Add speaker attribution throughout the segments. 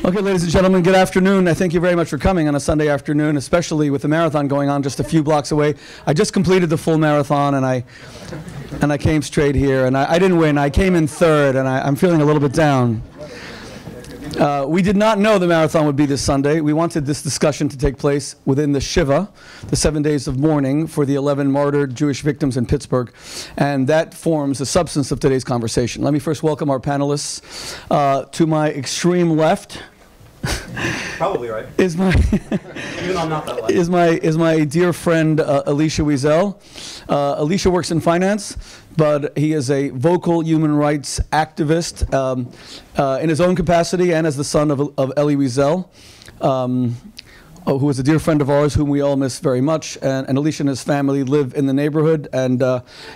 Speaker 1: Okay, ladies and gentlemen, good afternoon. I thank you very much for coming on a Sunday afternoon, especially with the marathon going on just a few blocks away. I just completed the full marathon, and I came straight here, and I didn't win. I came in third, and I'm feeling a little bit down. We did not know the marathon would be this Sunday. We wanted this discussion to take place within the Shiva, the 7 days of mourning for the 11 martyred Jewish victims in Pittsburgh, and that forms the substance of today's conversation. Let me first welcome our panelists. To my extreme left,
Speaker 2: probably right.
Speaker 1: Is my
Speaker 2: even though I'm not that left.
Speaker 1: is my dear friend Elisha Wiesel. Elisha works in finance, but he is a vocal human rights activist in his own capacity and as the son of Eli Wiesel, who is a dear friend of ours whom we all miss very much. And Elisha and his family live in the neighborhood, and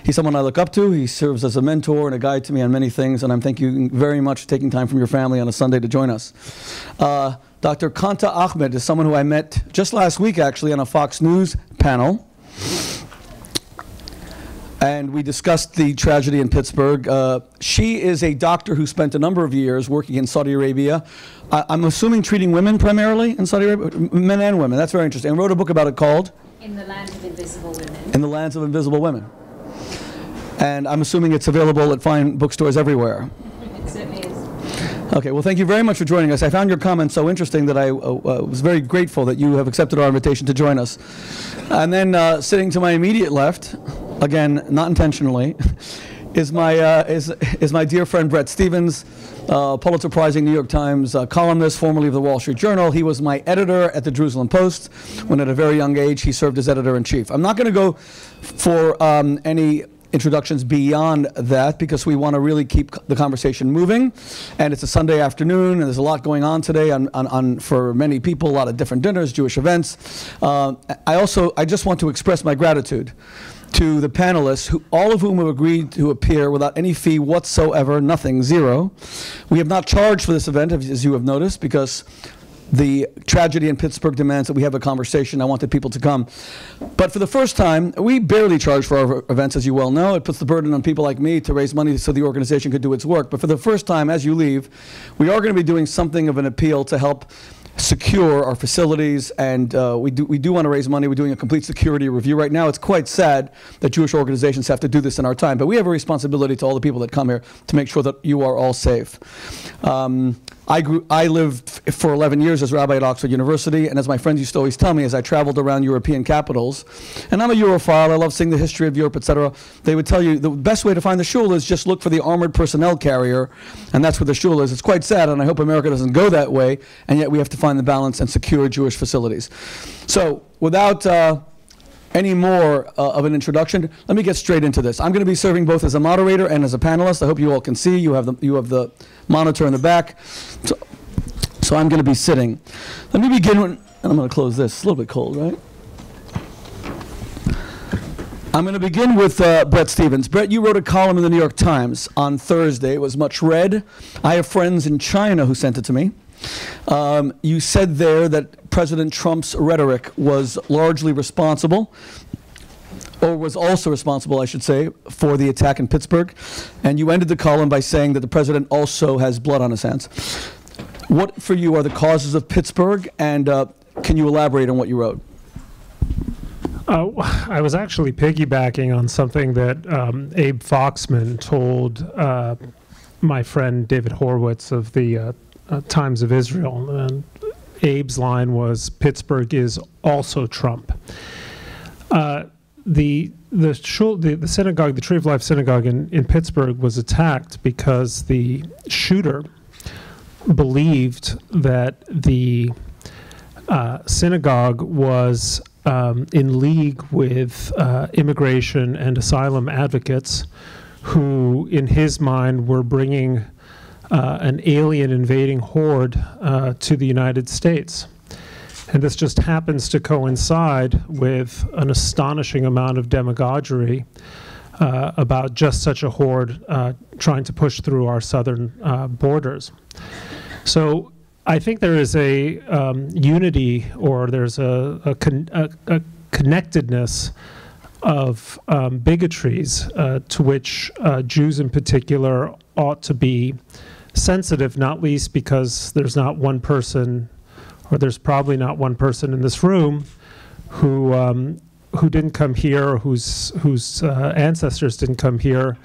Speaker 1: he's someone I look up to. He serves as a mentor and a guide to me on many things, and I'm thank you very much for taking time from your family on a Sunday to join us. Dr. Qanta Ahmed is someone who I met just last week, actually, on a Fox News panel. And we discussed the tragedy in Pittsburgh. She is a doctor who spent a number of years working in Saudi Arabia. I'm assuming treating women primarily in Saudi Arabia, men and women. That's very interesting. And wrote a book about it called? In the Lands of Invisible Women. In the Lands of Invisible Women. And I'm assuming it's available at fine bookstores everywhere.
Speaker 3: It certainly is.
Speaker 1: Okay, well, thank you very much for joining us. I found your comments so interesting that I was very grateful that you have accepted our invitation to join us. And then sitting to my immediate left, again, not intentionally, is my dear friend Bret Stephens, Pulitzer Prize-winning New York Times columnist, formerly of the Wall Street Journal. He was my editor at the Jerusalem Post when at a very young age he served as editor-in-chief. I'm not going to go for any introductions beyond that because we want to really keep the conversation moving, and it's a Sunday afternoon and there's a lot going on today for many people, a lot of different dinners, Jewish events. I just want to express my gratitude to the panelists, all of whom have agreed to appear without any fee whatsoever, nothing, zero. We have not charged for this event, as you have noticed, because the tragedy in Pittsburgh demands that we have a conversation. I wanted people to come. But for the first time, we barely charge for our events, as you well know. It puts the burden on people like me to raise money so the organization could do its work. But for the first time, as you leave, we are going to be doing something of an appeal to help secure our facilities, and we do want to raise money. We're doing a complete security review right now. It's quite sad that Jewish organizations have to do this in our time, but we have a responsibility to all the people that come here to make sure that you are all safe. I lived for 11 years as rabbi at Oxford University, and as my friends used to always tell me as I traveled around European capitals, and I'm a Europhile, I love seeing the history of Europe, etc., they would tell you the best way to find the shul is just look for the armored personnel carrier, and that's where the shul is. It's quite sad, and I hope America doesn't go that way, and yet we have to find the balance and secure Jewish facilities. So without any more of an introduction, let me get straight into this. I'm going to be serving both as a moderator and as a panelist. I hope you all can see. You have the monitor in the back. So I'm going to be sitting. Let me begin and I'm going to close this. It's a little bit cold, right? I'm going to begin with Bret Stephens. Bret, you wrote a column in the New York Times on Thursday. It was much read. I have friends in China who sent it to me. You said there that President Trump's rhetoric was largely responsible, or was also responsible, I should say, for the attack in Pittsburgh. And you ended the column by saying that the president also has blood on his hands. What, for you, are the causes of Pittsburgh, and can you elaborate on what you wrote?
Speaker 4: I was actually piggybacking on something that Abe Foxman told my friend David Horowitz of the Times of Israel. And Abe's line was, "Pittsburgh is also Trump." The synagogue, the Tree of Life synagogue in Pittsburgh, was attacked because the shooter believed that the synagogue was in league with immigration and asylum advocates who, in his mind, were bringing an alien invading horde to the United States. And this just happens to coincide with an astonishing amount of demagoguery about just such a horde trying to push through our southern borders. So I think there is a unity, or there's a connectedness of bigotries to which Jews in particular ought to be sensitive, not least because there's not one person, or there's probably not one person in this room who didn't come here, or whose ancestors didn't come here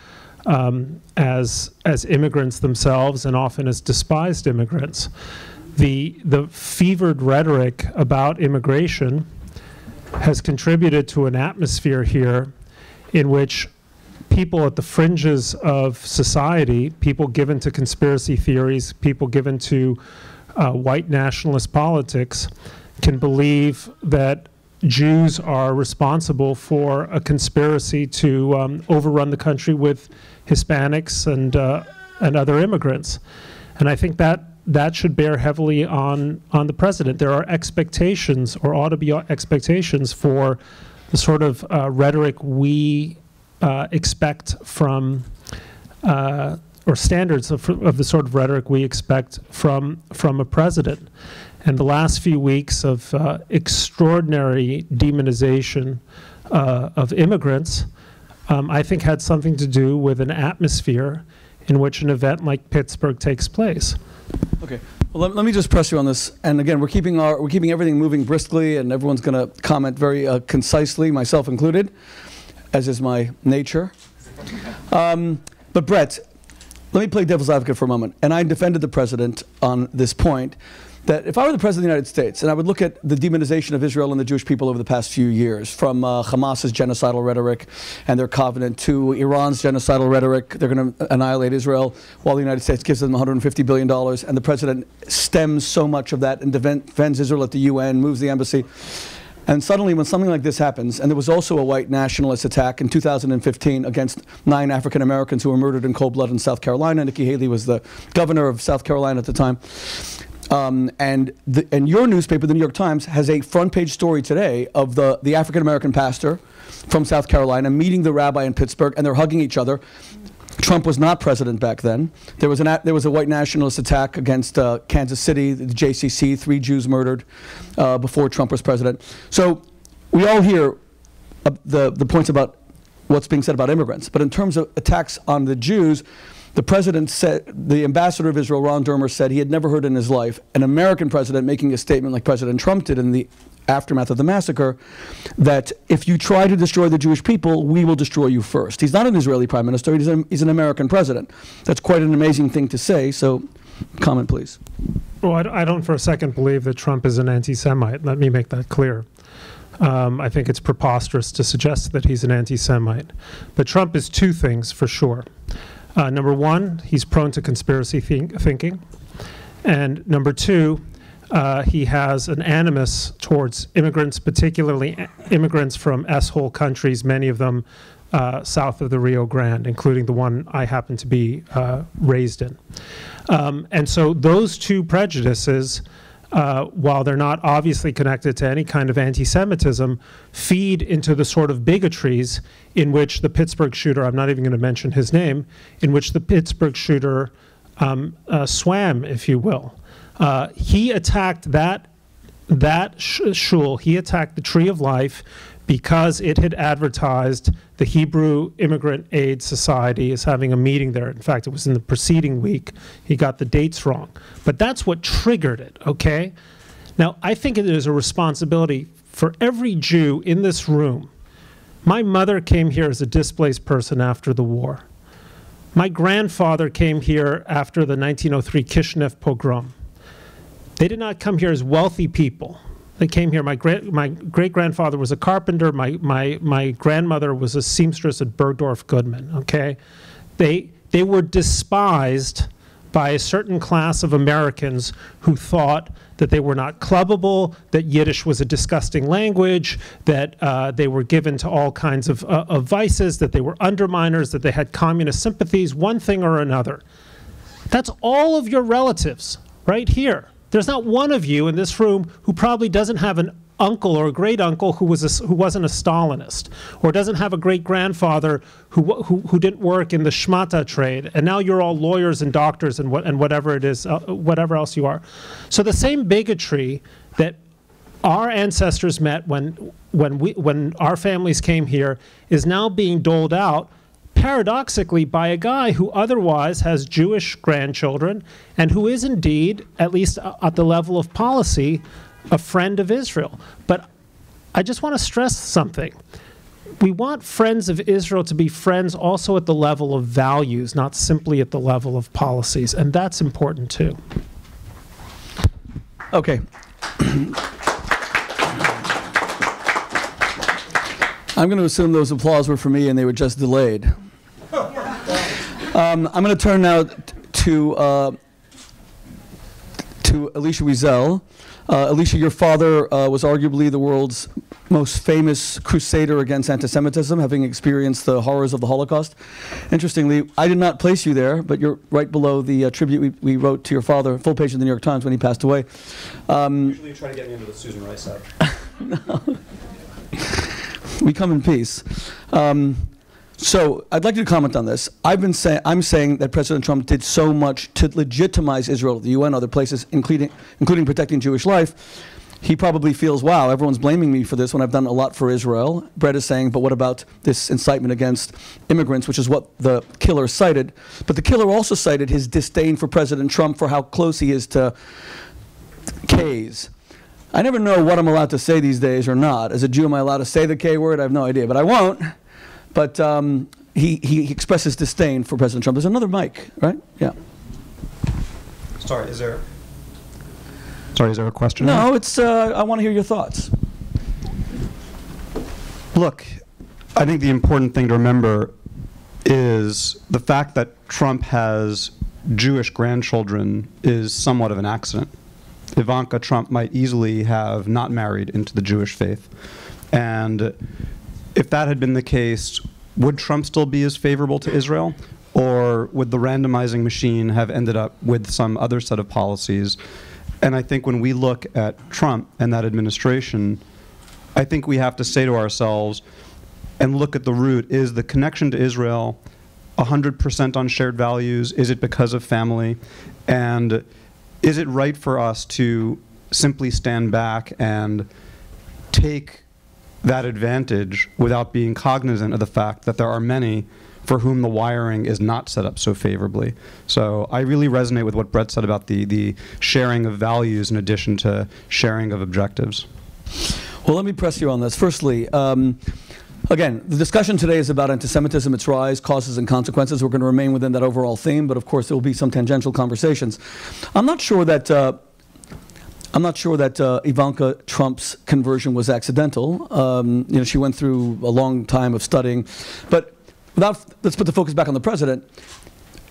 Speaker 4: as immigrants themselves, and often as despised immigrants. The fevered rhetoric about immigration has contributed to an atmosphere here in which people at the fringes of society, people given to conspiracy theories, people given to white nationalist politics, can believe that Jews are responsible for a conspiracy to overrun the country with Hispanics and other immigrants. And I think that should bear heavily on the president. There are expectations, or ought to be expectations, for the sort of rhetoric we expect from, or standards of the sort of rhetoric we expect from a president. And the last few weeks of extraordinary demonization of immigrants, I think, had something to do with an atmosphere in which an event like Pittsburgh takes place.
Speaker 1: Okay. Well, let me just press you on this. And again, we're keeping everything moving briskly, and everyone's going to comment very concisely, myself included, as is my nature. But Bret, let me play devil's advocate for a moment. And I defended the president on this point, that if I were the president of the United States, and I would look at the demonization of Israel and the Jewish people over the past few years, from Hamas's genocidal rhetoric and their covenant, to Iran's genocidal rhetoric, they're going to annihilate Israel, while the United States gives them $150 billion, and the president stems so much of that and defends Israel at the UN, moves the embassy. And suddenly, when something like this happens, and there was also a white nationalist attack in 2015 against 9 African Americans who were murdered in cold blood in South Carolina. Nikki Haley was the governor of South Carolina at the time. And your newspaper, the New York Times, has a front page story today of the African American pastor from South Carolina meeting the rabbi in Pittsburgh, and they're hugging each other. Trump was not president back then. There was a white nationalist attack against Kansas City, the JCC, 3 Jews murdered before Trump was president. So we all hear the points about what's being said about immigrants. But in terms of attacks on the Jews, the president said, the ambassador of Israel, Ron Dermer, said he had never heard in his life an American president making a statement like President Trump did in the aftermath of the massacre, that if you try to destroy the Jewish people, we will destroy you first. He's not an Israeli prime minister, he's an American president. That's quite an amazing thing to say, so comment please.
Speaker 4: Well, I don't for a second believe that Trump is an anti-Semite. Let me make that clear. I think it's preposterous to suggest that he's an anti-Semite. But Trump is 2 things for sure. Number 1, he's prone to conspiracy thinking. And number 2, he has an animus towards immigrants, particularly immigrants from S-hole countries, many of them south of the Rio Grande, including the one I happen to be raised in. And so those 2 prejudices, while they're not obviously connected to any kind of anti-Semitism, feed into the sort of bigotries in which the Pittsburgh shooter, I'm not even going to mention his name, in which the Pittsburgh shooter swam, if you will. He attacked that shul, he attacked the Tree of Life because it had advertised the Hebrew Immigrant Aid Society as having a meeting there. In fact, it was in the preceding week. He got the dates wrong. But that's what triggered it, okay? Now, I think it is a responsibility for every Jew in this room. My mother came here as a displaced person after the war. My grandfather came here after the 1903 Kishinev pogrom. They did not come here as wealthy people. They came here. My great-grandfather was a carpenter. My grandmother was a seamstress at Bergdorf Goodman, okay? They were despised by a certain class of Americans who thought that they were not clubbable, that Yiddish was a disgusting language, that they were given to all kinds of vices, that they were underminers, that they had communist sympathies, one thing or another. That's all of your relatives right here. There's not one of you in this room who probably doesn't have an uncle or a great uncle who wasn't a Stalinist, or doesn't have a great grandfather who didn't work in the shmata trade, and now you're all lawyers and doctors and whatever it is, whatever else you are. So the same bigotry that our ancestors met when our families came here is now being doled out paradoxically by a guy who otherwise has Jewish grandchildren and who is indeed, at least at the level of policy, a friend of Israel. But I just want to stress something. We want friends of Israel to be friends also at the level of values, not simply at the level of policies, and that's important too.
Speaker 1: Okay. I'm going to assume those applause were for me and they were just delayed. I'm going to turn now to Alicia Wiesel. Alicia, your father was arguably the world's most famous crusader against anti-Semitism, having experienced the horrors of the Holocaust. Interestingly, I did not place you there, but you're right below the tribute we wrote to your father, full page in the New York Times when he passed away.
Speaker 2: Usually you try to get me into the Susan Rice side.
Speaker 1: No. We come in peace. So I'd like you to comment on this. I'm saying that President Trump did so much to legitimize Israel, the UN, other places, including protecting Jewish life. He probably feels, wow, everyone's blaming me for this when I've done a lot for Israel. Bret is saying, but what about this incitement against immigrants, which is what the killer cited. But the killer also cited his disdain for President Trump for how close he is to K's. I never know what I'm allowed to say these days or not. As a Jew, am I allowed to say the K word? I have no idea, but I won't. But he expresses disdain for President Trump. There's another mic, right? Yeah.
Speaker 2: Sorry, is there
Speaker 3: a question?
Speaker 1: No, it's, I want to hear your thoughts.
Speaker 3: Look, I think the important thing to remember is the fact that Trump has Jewish grandchildren is somewhat of an accident. Ivanka Trump might easily have not married into the Jewish faith. And if that had been the case, would Trump still be as favorable to Israel? Or would the randomizing machine have ended up with some other set of policies? And I think when we look at Trump and that administration, I think we have to say to ourselves and look at the root, is the connection to Israel 100% on shared values? Is it because of family? And is it right for us to simply stand back and take that advantage without being cognizant of the fact that there are many for whom the wiring is not set up so favorably? So I really resonate with what Bret said about the sharing of values in addition to sharing of objectives.
Speaker 1: Well, let me press you on this. Firstly, again, the discussion today is about anti-Semitism, its rise, causes and consequences. We're going to remain within that overall theme, but of course there will be some tangential conversations. I'm not sure that Ivanka Trump's conversion was accidental. You know, she went through a long time of studying, but let's put the focus back on the president.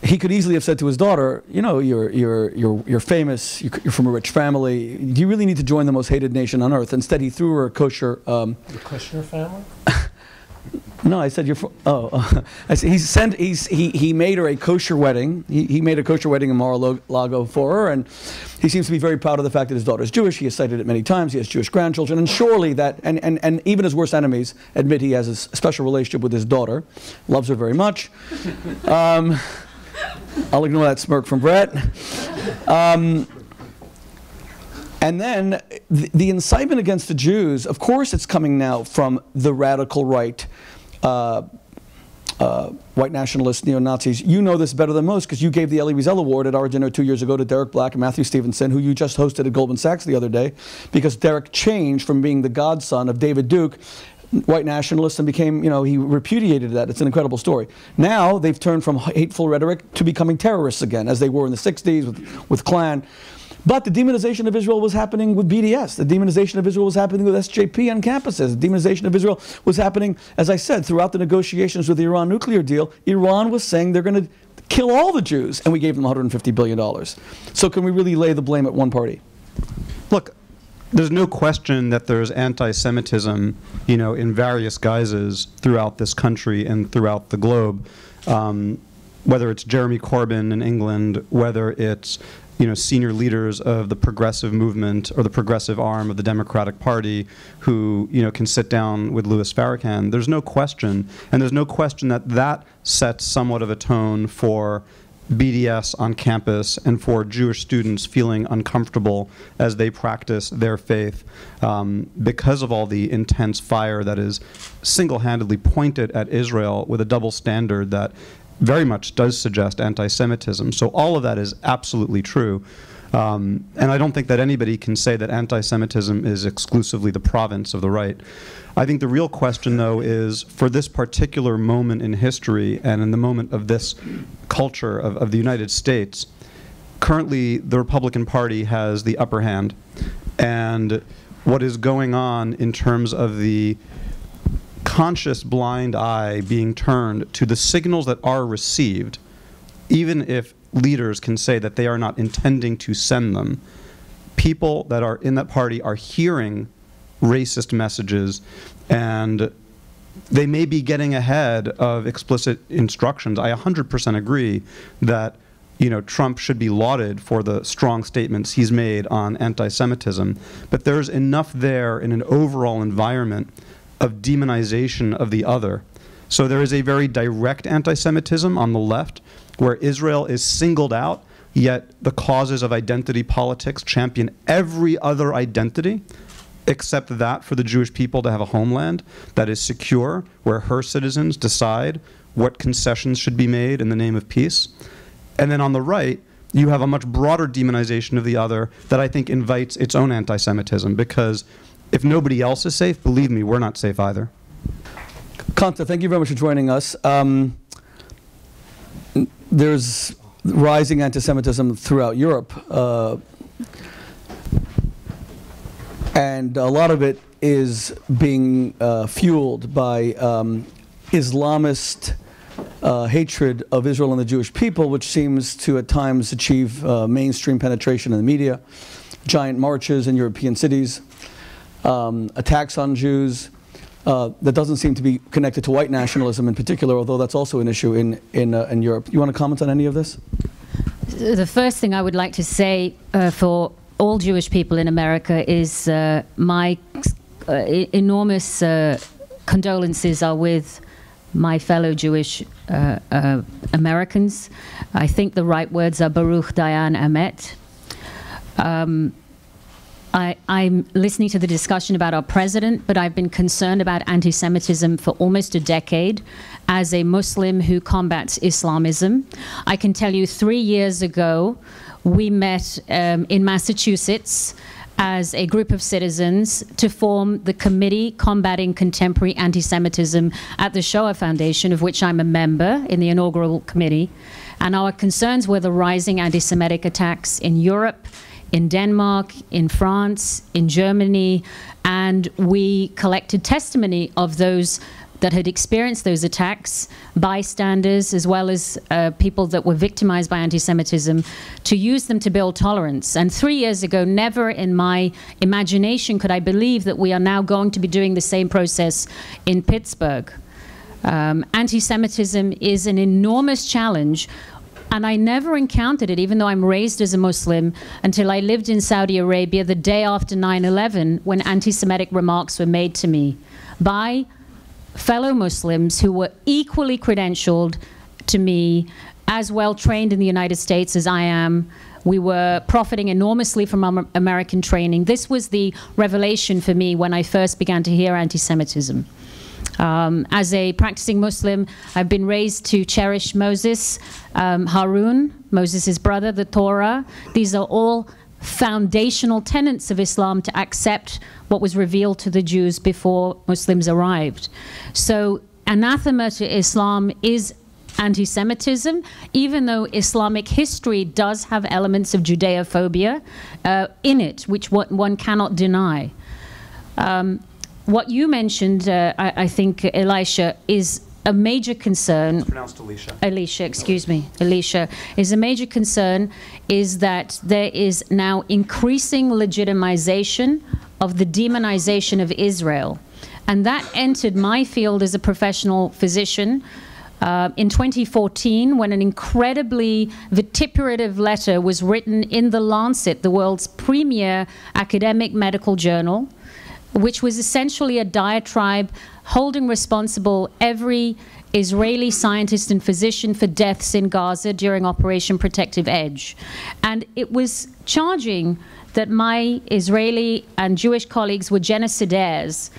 Speaker 1: He could easily have said to his daughter, you know, you're famous, you're from a rich family. Do you really need to join the most hated nation on earth? Instead, he threw her a kosher.
Speaker 4: The Kushner family?
Speaker 1: No, I said you're. I said he made her a kosher wedding. He made a kosher wedding in Mar-a-Lago for her, and he seems to be very proud of the fact that his daughter is Jewish. He has cited it many times. He has Jewish grandchildren, and surely that, and even his worst enemies admit he has a special relationship with his daughter, loves her very much. I'll ignore that smirk from Bret. And then the incitement against the Jews, of course it's coming now from the radical right, white nationalists, neo-Nazis. You know this better than most because you gave the Elie Wiesel Award at our dinner 2 years ago to Derek Black and Matthew Stevenson, who you just hosted at Goldman Sachs the other day, because Derek changed from being the godson of David Duke, white nationalist, and became, you know, he repudiated that. It's an incredible story. Now they've turned from hateful rhetoric to becoming terrorists again, as they were in the 60s with Klan. But the demonization of Israel was happening with BDS. The demonization of Israel was happening with SJP on campuses. The demonization of Israel was happening, as I said, throughout the negotiations with the Iran nuclear deal. Iran was saying they're going to kill all the Jews, and we gave them $150 billion. So can we really lay the blame at one party?
Speaker 3: Look, there's no question that there's anti-Semitism, you know, in various guises throughout this country and throughout the globe. Whether it's Jeremy Corbyn in England, whether it's, you know, senior leaders of the progressive movement or the progressive arm of the Democratic Party who, you know, can sit down with Louis Farrakhan. There's no question, and there's no question that that sets somewhat of a tone for BDS on campus and for Jewish students feeling uncomfortable as they practice their faith because of all the intense fire that is single-handedly pointed at Israel with a double standard that very much does suggest anti-Semitism. So all of that is absolutely true. And I don't think that anybody can say that anti-Semitism is exclusively the province of the right. I think the real question, though, is for this particular moment in history and in the moment of this culture of the United States, currently the Republican Party has the upper hand. And what is going on in terms of the conscious blind eye being turned to the signals that are received, even if leaders can say that they are not intending to send them, people that are in that party are hearing racist messages, and they may be getting ahead of explicit instructions. I 100% agree that, you know, Trump should be lauded for the strong statements he's made on anti-Semitism, but there's enough there in an overall environment of demonization of the other. So there is a very direct anti-Semitism on the left, where Israel is singled out, yet the causes of identity politics champion every other identity except that for the Jewish people to have a homeland that is secure, where her citizens decide what concessions should be made in the name of peace. And then on the right, you have a much broader demonization of the other that I think invites its own anti-Semitism, because if nobody else is safe, believe me, we're not safe either.
Speaker 1: Qanta, thank you very much for joining us. There's rising anti-Semitism throughout Europe, and a lot of it is being fueled by Islamist hatred of Israel and the Jewish people, which seems to at times achieve mainstream penetration in the media, giant marches in European cities, attacks on Jews. That doesn't seem to be connected to white nationalism in particular, although that's also an issue in Europe. You want to comment on any of this?
Speaker 5: The first thing I would like to say for all Jewish people in America is my enormous condolences are with my fellow Jewish Americans. I think the right words are Baruch Dayan Emet. I'm listening to the discussion about our president, but I've been concerned about anti-Semitism for almost a decade as a Muslim who combats Islamism. I can tell you 3 years ago, we met in Massachusetts as a group of citizens to form the Committee Combating Contemporary Anti-Semitism at the Shoah Foundation, of which I'm a member in the inaugural committee. And our concerns were the rising anti-Semitic attacks in Europe, in Denmark, in France, in Germany, and we collected testimony of those that had experienced those attacks, bystanders, as well as people that were victimized by anti-Semitism, to use them to build tolerance. And 3 years ago, never in my imagination could I believe that we are now going to be doing the same process in Pittsburgh. Anti-Semitism is an enormous challenge, and I never encountered it, even though I'm raised as a Muslim, until I lived in Saudi Arabia the day after 9/11, when anti-Semitic remarks were made to me by fellow Muslims who were equally credentialed to me, as well trained in the United States as I am. We were profiting enormously from our American training. This was the revelation for me when I first began to hear anti-Semitism. As a practicing Muslim, I've been raised to cherish Moses, Harun, Moses' brother, the Torah. These are all foundational tenets of Islam to accept what was revealed to the Jews before Muslims arrived. So anathema to Islam is anti-Semitism, even though Islamic history does have elements of Judeophobia in it, which one cannot deny. What you mentioned, I think, Elisha, is a major concern.
Speaker 2: It's pronounced Alicia.
Speaker 5: Alicia, excuse me. Alicia, is a major concern is that there is now increasing legitimization of the demonization of Israel. And that entered my field as a professional physician in 2014, when an incredibly vituperative letter was written in The Lancet, the world's premier academic medical journal, which was essentially a diatribe holding responsible every Israeli scientist and physician for deaths in Gaza during Operation Protective Edge. And it was charging that my Israeli and Jewish colleagues were genocidaires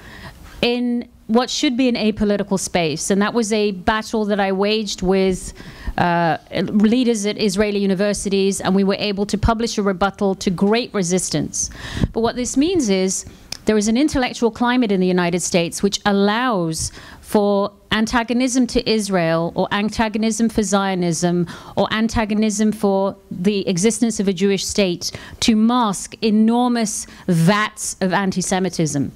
Speaker 5: in what should be an apolitical space. And that was a battle that I waged with leaders at Israeli universities, and we were able to publish a rebuttal to great resistance. But what this means is there is an intellectual climate in the United States which allows for antagonism to Israel, or antagonism for Zionism, or antagonism for the existence of a Jewish state to mask enormous vats of anti-Semitism.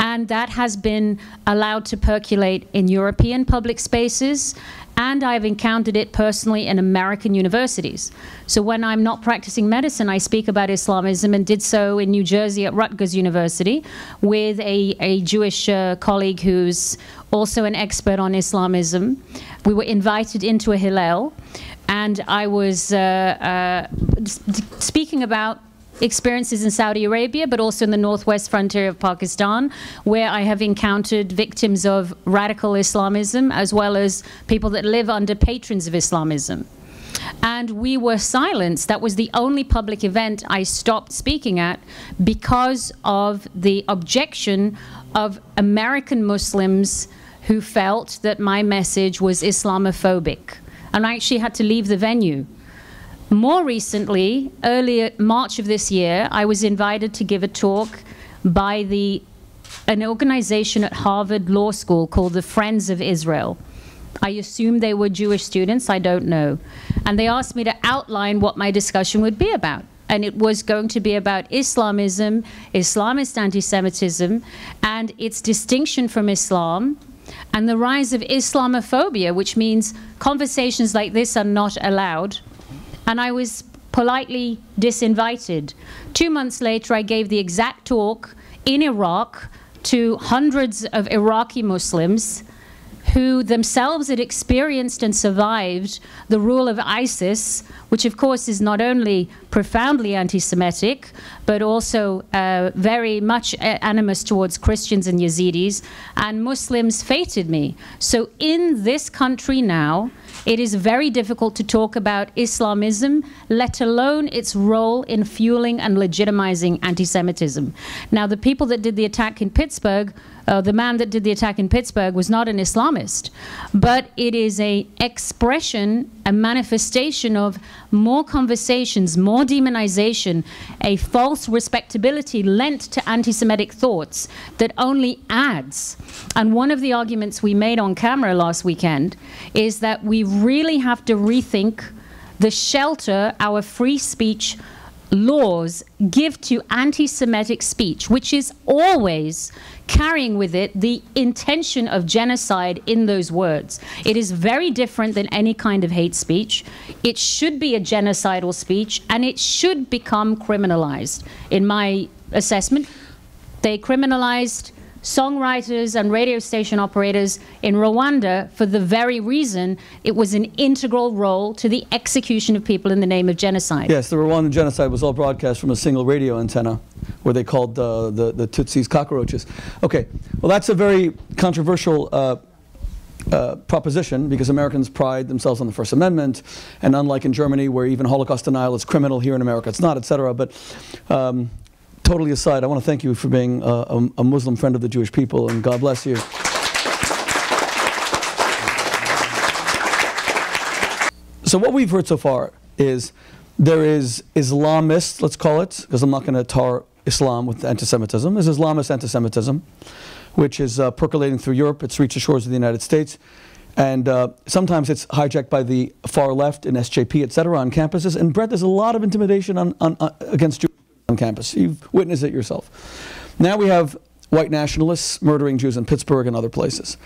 Speaker 5: And that has been allowed to percolate in European public spaces, and I've encountered it personally in American universities. So when I'm not practicing medicine, I speak about Islamism, and did so in New Jersey at Rutgers University with a Jewish colleague who's also an expert on Islamism. We were invited into a Hillel, and I was speaking about experiences in Saudi Arabia, but also in the northwest frontier of Pakistan, where I have encountered victims of radical Islamism, as well as people that live under patrons of Islamism. And we were silenced. That was the only public event I stopped speaking at because of the objection of American Muslims who felt that my message was Islamophobic. And I actually had to leave the venue. More recently, earlier March of this year, I was invited to give a talk by an organization at Harvard Law School called the Friends of Israel. I assume they were Jewish students, I don't know. And they asked me to outline what my discussion would be about. And it was going to be about Islamism, Islamist anti-Semitism, and its distinction from Islam, and the rise of Islamophobia, which means conversations like this are not allowed. And I was politely disinvited. 2 months later, I gave the exact talk in Iraq to hundreds of Iraqi Muslims who themselves had experienced and survived the rule of ISIS, which of course is not only profoundly anti-Semitic, but also very much animus towards Christians and Yazidis, and Muslims fated me. So in this country now, it is very difficult to talk about Islamism, let alone its role in fueling and legitimizing anti-Semitism. Now, the people that did the attack in Pittsburgh, the man that did the attack in Pittsburgh was not an Islamist, but it is an expression, a manifestation of more conversations, more demonization, a false respectability lent to anti-Semitic thoughts that only adds. And one of the arguments we made on camera last weekend is that we really have to rethink the shelter our free speech laws give to anti-Semitic speech, which is always carrying with it the intention of genocide in those words. It is very different than any kind of hate speech. It should be a genocidal speech, and it should become criminalized. In my assessment, they criminalized songwriters and radio station operators in Rwanda for the very reason it was an integral role to the execution of people in the name of genocide.
Speaker 1: Yes, the Rwandan genocide was all broadcast from a single radio antenna where they called the Tutsis cockroaches. Okay, well that's a very controversial proposition, because Americans pride themselves on the First Amendment, and unlike in Germany where even Holocaust denial is criminal, here in America it's not, etc. But totally aside, I want to thank you for being a Muslim friend of the Jewish people, and God bless you. So what we've heard so far is there is Islamist, let's call it, because I'm not going to tar Islam with anti-Semitism. There's Islamist anti-Semitism, which is percolating through Europe. It's reached the shores of the United States. And sometimes it's hijacked by the far left in SJP, etc., on campuses. And Bret, there's a lot of intimidation against Jews on campus. You've witnessed it yourself. Now we have white nationalists murdering Jews in Pittsburgh and other places.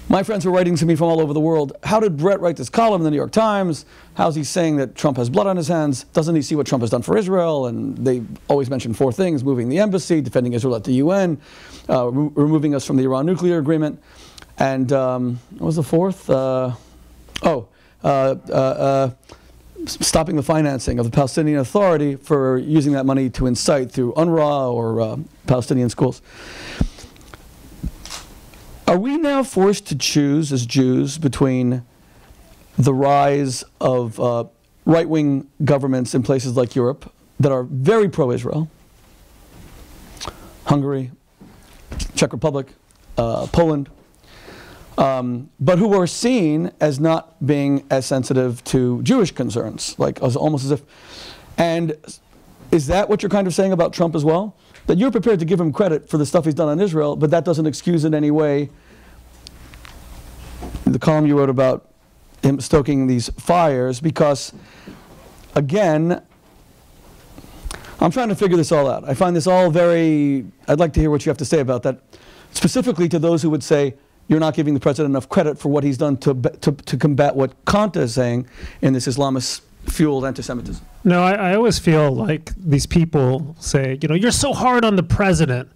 Speaker 1: My friends were writing to me from all over the world. How did Bret write this column in the New York Times? How's he saying that Trump has blood on his hands? Doesn't he see what Trump has done for Israel? And they always mention 4 things: moving the embassy, defending Israel at the UN, removing us from the Iran nuclear agreement. And what was the 4th? Stopping the financing of the Palestinian Authority for using that money to incite through UNRWA or Palestinian schools. Are we now forced to choose as Jews between the rise of right-wing governments in places like Europe that are very pro-Israel, Hungary, Czech Republic, Poland, but who are seen as not being as sensitive to Jewish concerns, like almost as if, and is that what you're kind of saying about Trump as well? That you're prepared to give him credit for the stuff he's done on Israel, but that doesn't excuse in any way the column you wrote about him stoking these fires, because, again, I'm trying to figure this all out. I find this all very, I'd like to hear what you have to say about that, specifically to those who would say you're not giving the president enough credit for what he's done to combat what Qanta is saying in this Islamist-fueled anti-Semitism.
Speaker 4: No, I always feel like these people say, you know, you're so hard on the president.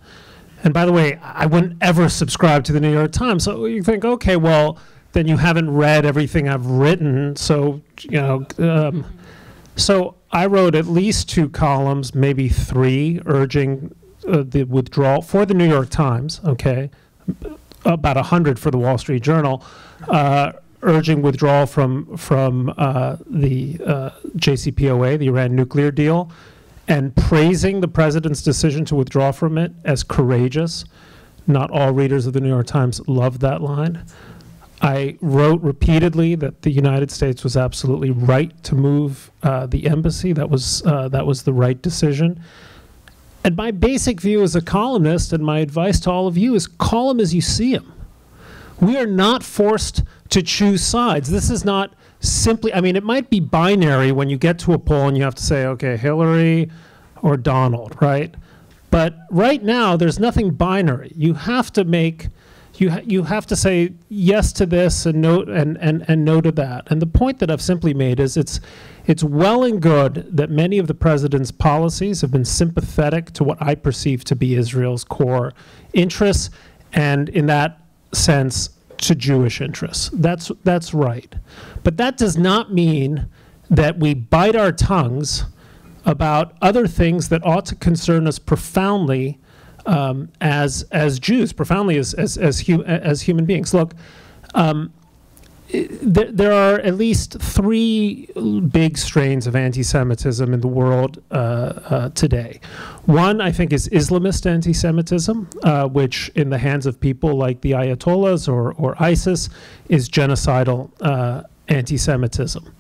Speaker 4: And by the way, I wouldn't ever subscribe to the New York Times. So you think, okay, well, then you haven't read everything I've written. So, you know, so I wrote at least 2 columns, maybe 3, urging the withdrawal for the New York Times, okay, about 100 for the Wall Street Journal, urging withdrawal from the JCPOA, the Iran nuclear deal, and praising the president's decision to withdraw from it as courageous. Not all readers of the New York Times loved that line. I wrote repeatedly that the United States was absolutely right to move the embassy. That was the right decision. And my basic view as a columnist, and my advice to all of you, is call them as you see them. We are not forced to choose sides. This is not simply, I mean, it might be binary when you get to a poll and you have to say, okay, Hillary or Donald, right? But right now, there's nothing binary. You have to make, you have to say yes to this and no to that. And the point that I've simply made is it's well and good that many of the president's policies have been sympathetic to what I perceive to be Israel's core interests, and in that sense, to Jewish interests. That's right. But that does not mean that we bite our tongues about other things that ought to concern us profoundly as Jews, profoundly as human beings. Look, there are at least 3 big strains of anti-Semitism in the world today. One, I think, is Islamist anti-Semitism, which in the hands of people like the Ayatollahs or ISIS is genocidal anti-Semitism.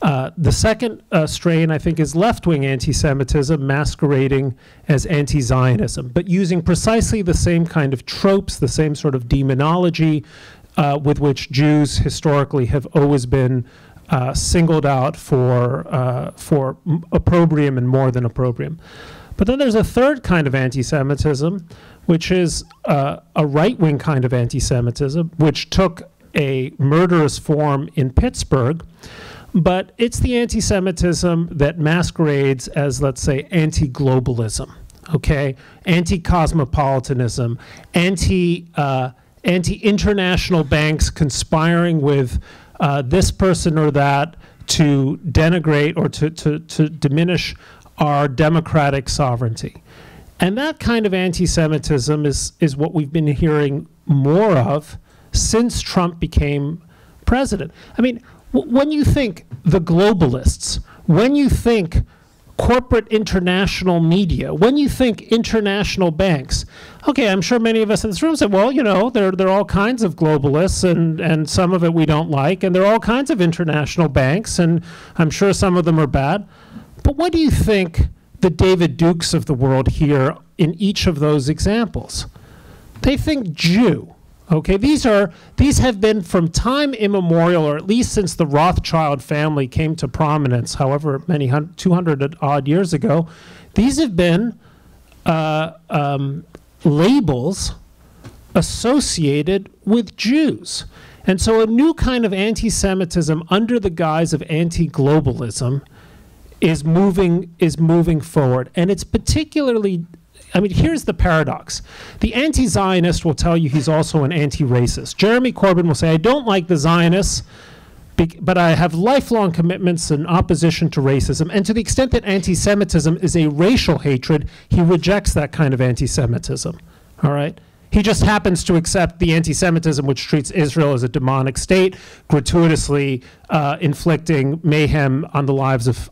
Speaker 4: The second strain, I think, is left-wing anti-Semitism masquerading as anti-Zionism, but using precisely the same kind of tropes, the same sort of demonology with which Jews historically have always been singled out for opprobrium and more than opprobrium. But then there's a third kind of anti-Semitism, which is a right-wing kind of anti-Semitism, which took a murderous form in Pittsburgh. But it's the anti-Semitism that masquerades as, let's say, anti-globalism, okay? Anti-cosmopolitanism, anti-international banks conspiring with this person or that to denigrate or to diminish our democratic sovereignty. And that kind of anti-Semitism is what we've been hearing more of since Trump became president. I mean, when you think the globalists, when you think corporate international media, when you think international banks, okay, I'm sure many of us in this room said, well, you know, there are all kinds of globalists and some of it we don't like, and there are all kinds of international banks, and I'm sure some of them are bad. But what do you think the David Dukes of the world hear in each of those examples? They think Jew. Okay, these have been from time immemorial, or at least since the Rothschild family came to prominence, however many 200 odd years ago, these have been labels associated with Jews. And so a new kind of anti-Semitism under the guise of anti-globalism is moving forward. And it's particularly, I mean, here's the paradox. The anti-Zionist will tell you he's also an anti-racist. Jeremy Corbyn will say, I don't like the Zionists, but I have lifelong commitments in opposition to racism. And to the extent that anti-Semitism is a racial hatred, he rejects that kind of anti-Semitism. All right? He just happens to accept the anti-Semitism, which treats Israel as a demonic state, gratuitously inflicting mayhem on the lives of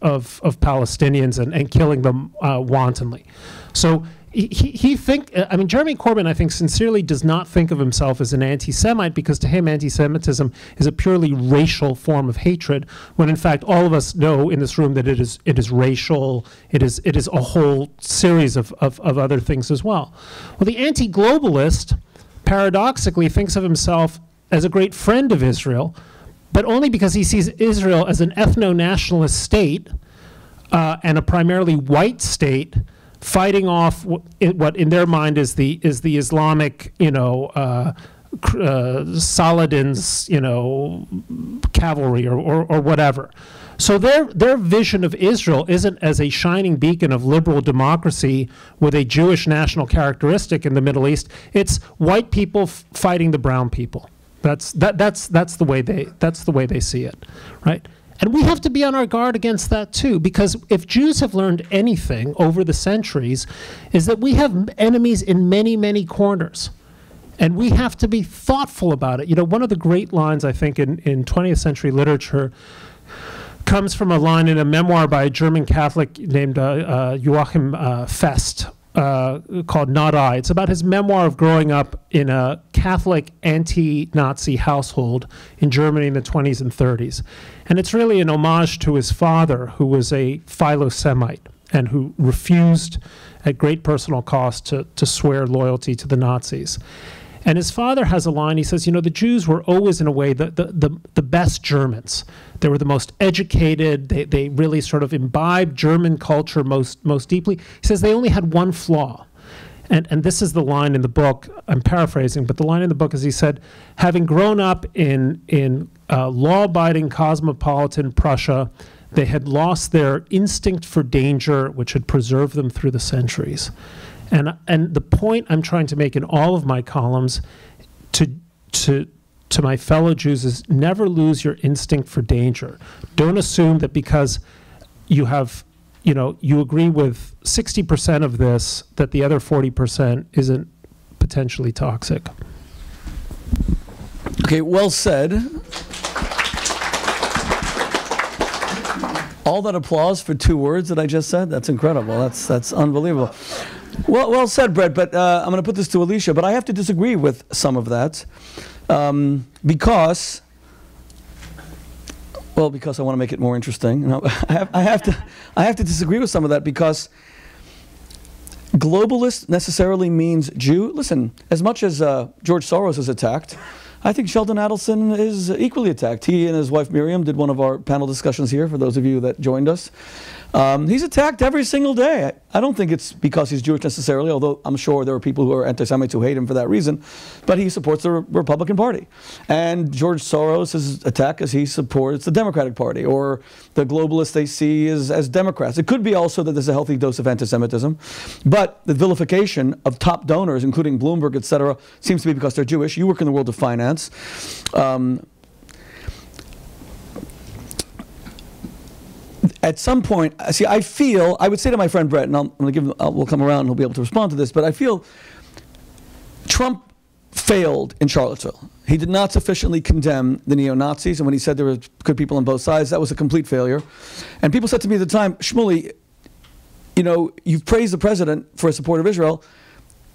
Speaker 4: Palestinians and killing them wantonly. So I mean, Jeremy Corbyn, I think, sincerely does not think of himself as an anti-Semite, because to him, anti-Semitism is a purely racial form of hatred, when in fact all of us know in this room that it is racial, it is a whole series of other things as well. Well, the anti-globalist, paradoxically, thinks of himself as a great friend of Israel, but only because he sees Israel as an ethno-nationalist state and a primarily white state, fighting off what in their mind is the Islamic, Saladin's, cavalry or whatever. So their vision of Israel isn't as a shining beacon of liberal democracy with a Jewish national characteristic in the Middle East. It's white people fighting the brown people. That's the way they see it, right? And we have to be on our guard against that too, because if Jews have learned anything over the centuries, is that we have enemies in many, many corners. And we have to be thoughtful about it. One of the great lines, I think, in 20th century literature comes from a line in a memoir by a German Catholic named Joachim Fest, called Not I. It's about his memoir of growing up in a Catholic anti-Nazi household in Germany in the 20s and 30s. And it's really an homage to his father, who was a philo-Semite and who refused at great personal cost to swear loyalty to the Nazis. And his father has a line, he says, the Jews were always, in a way, the best Germans. They were the most educated, they really sort of imbibed German culture most deeply. He says they only had one flaw. And this is the line in the book, I'm paraphrasing, but the line in the book is, he said, having grown up in law-abiding cosmopolitan Prussia, they had lost their instinct for danger, which had preserved them through the centuries. And the point I'm trying to make in all of my columns to my fellow Jews is never lose your instinct for danger. Don't assume that because you have, you agree with 60% of this, that the other 40% isn't potentially toxic.
Speaker 1: Okay, well said. All that applause for 2 words that I just said? That's incredible. That's unbelievable. Well said, Bret, but I'm going to put this to Alicia, but I have to disagree with some of that because I want to make it more interesting. I have to disagree with some of that, because globalist necessarily means Jew. Listen, as much as George Soros is attacked, I think Sheldon Adelson is equally attacked. He and his wife Miriam did one of our panel discussions here, for those of you that joined us. He's attacked every single day. I don't think it's because he's Jewish necessarily, although I'm sure there are people who are anti-Semites who hate him for that reason, but he supports the Republican Party. And George Soros is attacked as he supports the Democratic Party, or the globalists they see as Democrats. It could be also that there's a healthy dose of anti-Semitism, but the vilification of top donors, including Bloomberg, etc., seems to be because they're Jewish. You work in the world of finance. At some point, see, I would say to my friend Bret, and we'll come around and he'll be able to respond to this, but I feel Trump failed in Charlottesville. He did not sufficiently condemn the neo-Nazis, and when he said there were good people on both sides, that was a complete failure. And people said to me at the time, Shmuley, you've praised the president for his support of Israel.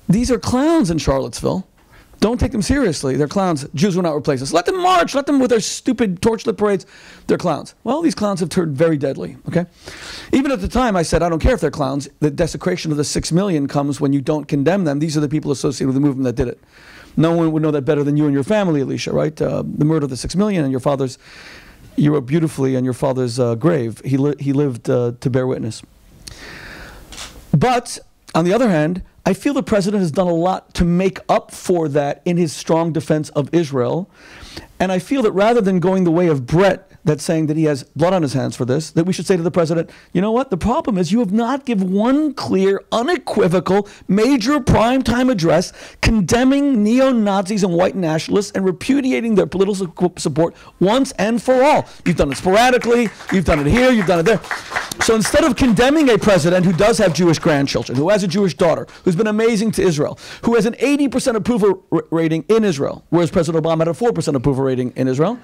Speaker 1: These are clowns in Charlottesville. Don't take them seriously. They're clowns. Jews will not replace us. Let them march. Let them with their stupid torchlit parades. They're clowns. Well, these clowns have turned very deadly, okay? Even at the time, I said, I don't care if they're clowns. The desecration of the 6 million comes when you don't condemn them. These are the people associated with the movement that did it. No one would know that better than you and your family, Alicia, right? The murder of the 6 million and you wrote beautifully on your father's grave. He lived to bear witness. But, on the other hand, I feel the president has done a lot to make up for that in his strong defense of Israel. And I feel that rather than going the way of Bret, that's saying that he has blood on his hands for this, that we should say to the president, you know what, the problem is you have not given one clear, unequivocal, major primetime address condemning neo-Nazis and white nationalists and repudiating their political support once and for all. You've done it sporadically, you've done it here, you've done it there. So instead of condemning a president who does have Jewish grandchildren, who has a Jewish daughter, who's been amazing to Israel, who has an 80% approval rating in Israel, whereas President Obama had a 4% approval rating in Israel.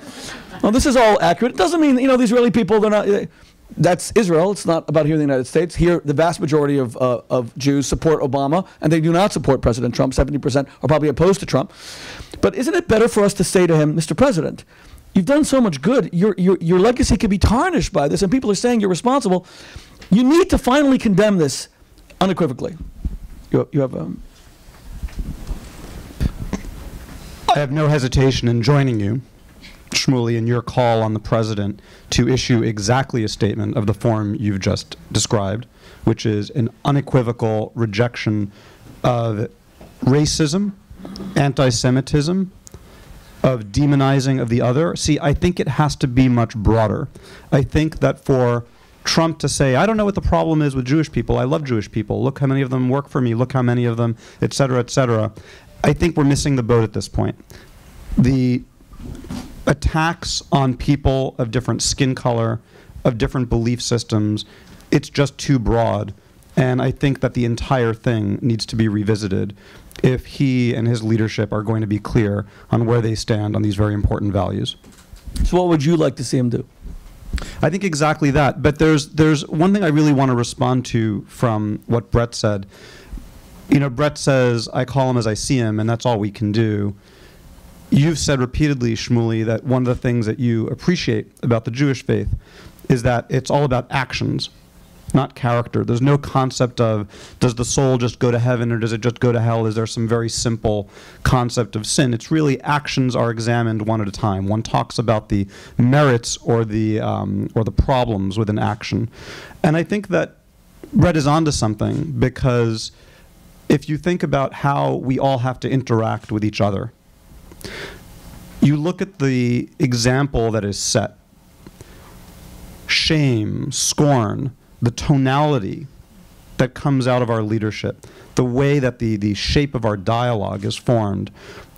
Speaker 1: Well, this is all accurate. It doesn't mean, the Israeli people, they're not, that's Israel. It's not about here in the United States. Here, the vast majority of Jews support Obama, and they do not support President Trump. 70% are probably opposed to Trump. But isn't it better for us to say to him, Mr. President, you've done so much good. Your legacy could be tarnished by this, and people are saying you're responsible. You need to finally condemn this unequivocally. You have
Speaker 3: I have no hesitation in joining you, Shmuley, in your call on the president to issue exactly a statement of the form you've just described, which is an unequivocal rejection of racism, anti-Semitism, of demonizing of the other. See, I think it has to be much broader. I think that for Trump to say, I don't know what the problem is with Jewish people, I love Jewish people, look how many of them work for me, look how many of them, et cetera, I think we're missing the boat at this point. The attacks on people of different skin color, of different belief systems, it's just too broad. And I think that the entire thing needs to be revisited if he and his leadership are going to be clear on where they stand on these very important values.
Speaker 1: So what would you like to see him do?
Speaker 3: I think exactly that. But there's one thing I really want to respond to from what Bret said. Bret says, I call him as I see him, and that's all we can do. You've said repeatedly, Shmuley, that one of the things that you appreciate about the Jewish faith is that it's all about actions, not character. There's no concept of, does the soul just go to heaven or does it just go to hell? Is there some very simple concept of sin? It's really actions are examined one at a time. One talks about the merits or the problems with an action. And I think that Bret is onto something, because if you think about how we all have to interact with each other, you look at the example that is set. Shame, scorn, the tonality that comes out of our leadership, the way that the shape of our dialogue is formed,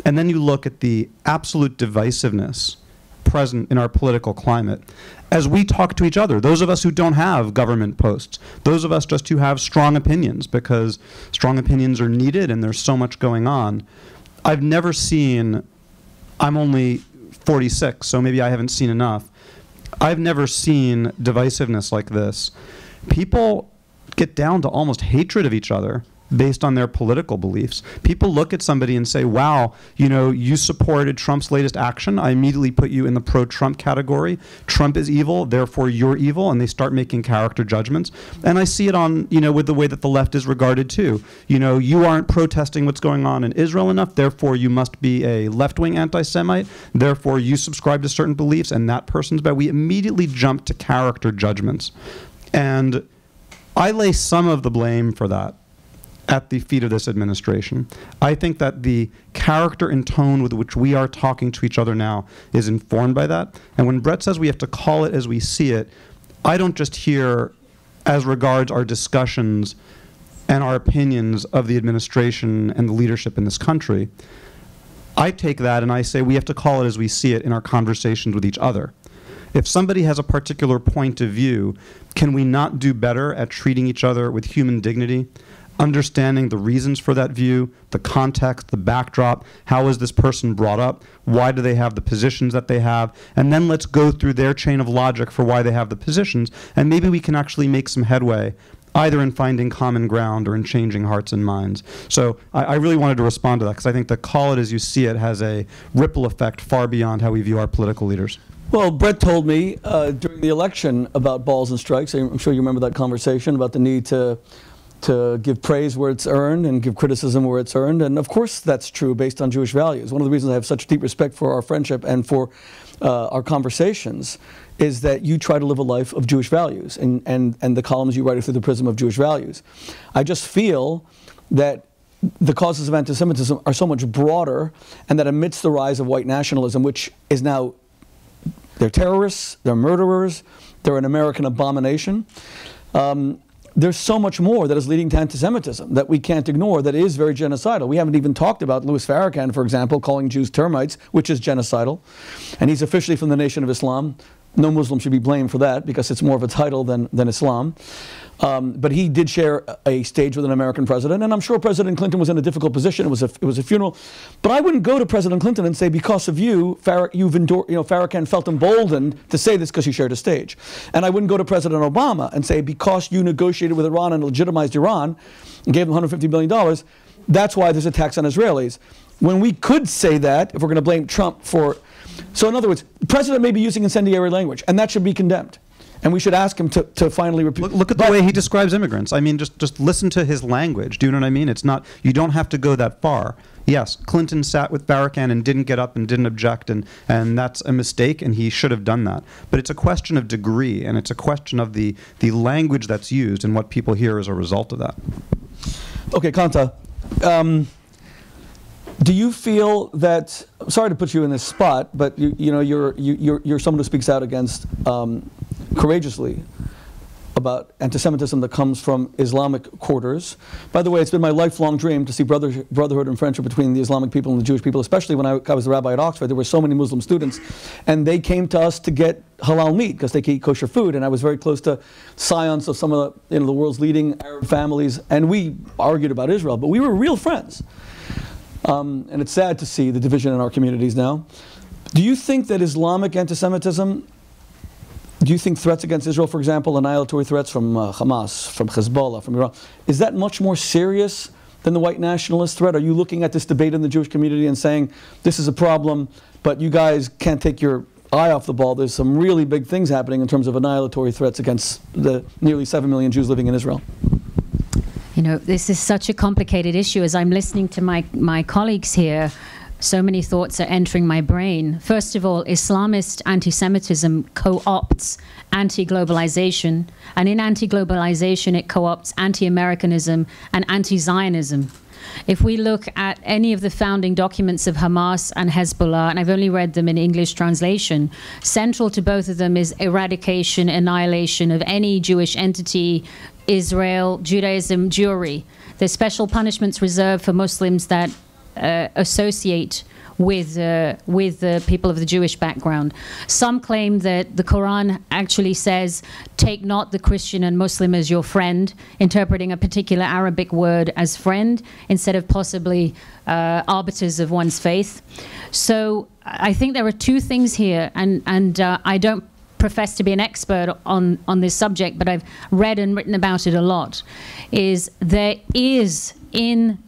Speaker 3: and then you look at the absolute divisiveness present in our political climate as we talk to each other, those of us who don't have government posts, those of us just who have strong opinions, because strong opinions are needed and there's so much going on. I've never seen, I'm only 46, so maybe I haven't seen enough. I've never seen divisiveness like this. People get down to almost hatred of each other based on their political beliefs. People look at somebody and say, wow, you supported Trump's latest action. I immediately put you in the pro-Trump category. Trump is evil, therefore you're evil, and they start making character judgments. And I see it on, with the way that the left is regarded too. You aren't protesting what's going on in Israel enough, therefore you must be a left-wing anti-Semite, therefore you subscribe to certain beliefs, and that person's bad. We immediately jump to character judgments. And I lay some of the blame for that at the feet of this administration. I think that the character and tone with which we are talking to each other now is informed by that. And when Bret says we have to call it as we see it, I don't just hear, as regards our discussions and our opinions of the administration and the leadership in this country, I take that and I say we have to call it as we see it in our conversations with each other. If somebody has a particular point of view, can we not do better at treating each other with human dignity, understanding the reasons for that view, the context, the backdrop, how is this person brought up, why do they have the positions that they have, and then let's go through their chain of logic for why they have the positions, and maybe we can actually make some headway, either in finding common ground or in changing hearts and minds. So I really wanted to respond to that, because I think the call it as you see it has a ripple effect far beyond how we view our political leaders.
Speaker 1: Well, Bret told me during the election about balls and strikes. I'm sure you remember that conversation about the need to give praise where it's earned and give criticism where it's earned. And of course that's true based on Jewish values. One of the reasons I have such deep respect for our friendship and for our conversations is that you try to live a life of Jewish values, and the columns you write are through the prism of Jewish values. I just feel that the causes of anti-Semitism are so much broader, and that amidst the rise of white nationalism, which is now, they're terrorists, they're murderers, they're an American abomination, there's so much more that is leading to anti-Semitism that we can't ignore, that is very genocidal. We haven't even talked about Louis Farrakhan, for example, calling Jews termites, which is genocidal. And he's officially from the Nation of Islam. no Muslim should be blamed for that because it's more of a title than Islam. But he did share a stage with an American president, and I'm sure President Clinton was in a difficult position. It was a funeral, but I wouldn't go to President Clinton and say, because of you, Farrakhan felt emboldened to say this because you shared a stage. And I wouldn't go to President Obama and say, because you negotiated with Iran and legitimized Iran and gave them $150 billion, that's why there's a tax on Israelis. When we could say that, if we're going to blame Trump for... So in other words, the president may be using incendiary language, and that should be condemned. And we should ask him to finally repeat.
Speaker 3: Look at the way he describes immigrants. I mean, just listen to his language. Do you know what I mean? It's not, you don't have to go that far. Yes, Clinton sat with Farrakhan and didn't get up and didn't object, and that's a mistake, and he should have done that. But it's a question of degree, and it's a question of the language that's used and what people hear as a result of that.
Speaker 1: Okay, Qanta. Do you feel that? Sorry to put you in this spot, but you're someone who speaks out against courageously about anti-Semitism that comes from Islamic quarters. By the way, it's been my lifelong dream to see brotherhood and friendship between the Islamic people and the Jewish people, especially when I was the rabbi at Oxford. There were so many Muslim students, and they came to us to get halal meat because they can eat kosher food, and I was very close to scions of some of the world's leading Arab families, and we argued about Israel, but we were real friends. And it's sad to see the division in our communities now. Do you think that Islamic anti-Semitism, do you think threats against Israel, for example, annihilatory threats from Hamas, from Hezbollah, from Iran, is that much more serious than the white nationalist threat? Are you looking at this debate in the Jewish community and saying, this is a problem, but you guys can't take your eye off the ball? There's some really big things happening in terms of annihilatory threats against the nearly 7 million Jews living in Israel.
Speaker 5: You know, this is such a complicated issue. As I'm listening to my colleagues here, so many thoughts are entering my brain. First of all, Islamist anti-Semitism co-opts anti-globalization, and in anti-globalization it co-opts anti-Americanism and anti-Zionism. If we look at any of the founding documents of Hamas and Hezbollah, and I've only read them in English translation, central to both of them is eradication, annihilation of any Jewish entity, Israel, Judaism, Jewry. There's special punishments reserved for Muslims that associate with the people of the Jewish background. Some claim that the Quran actually says, take not the Christian and Muslim as your friend, interpreting a particular Arabic word as friend instead of possibly arbiters of one's faith. So I think there are two things here, and I don't profess to be an expert on this subject, but I've read and written about it a lot, is there is in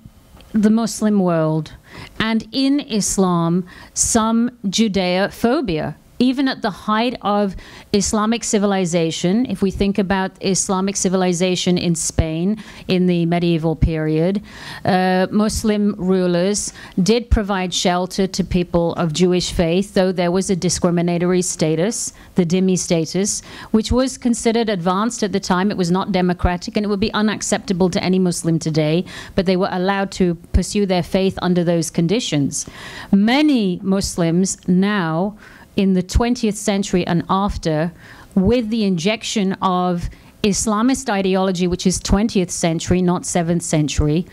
Speaker 5: the Muslim world and in Islam some Judeophobia. Even at the height of Islamic civilization, if we think about Islamic civilization in Spain in the medieval period, Muslim rulers did provide shelter to people of Jewish faith, though there was a discriminatory status, the dhimmi status, which was considered advanced at the time. It was not democratic, and it would be unacceptable to any Muslim today, but they were allowed to pursue their faith under those conditions. Many Muslims now, in the 20th century and after, with the injection of Islamist ideology, which is 20th century, not 7th century,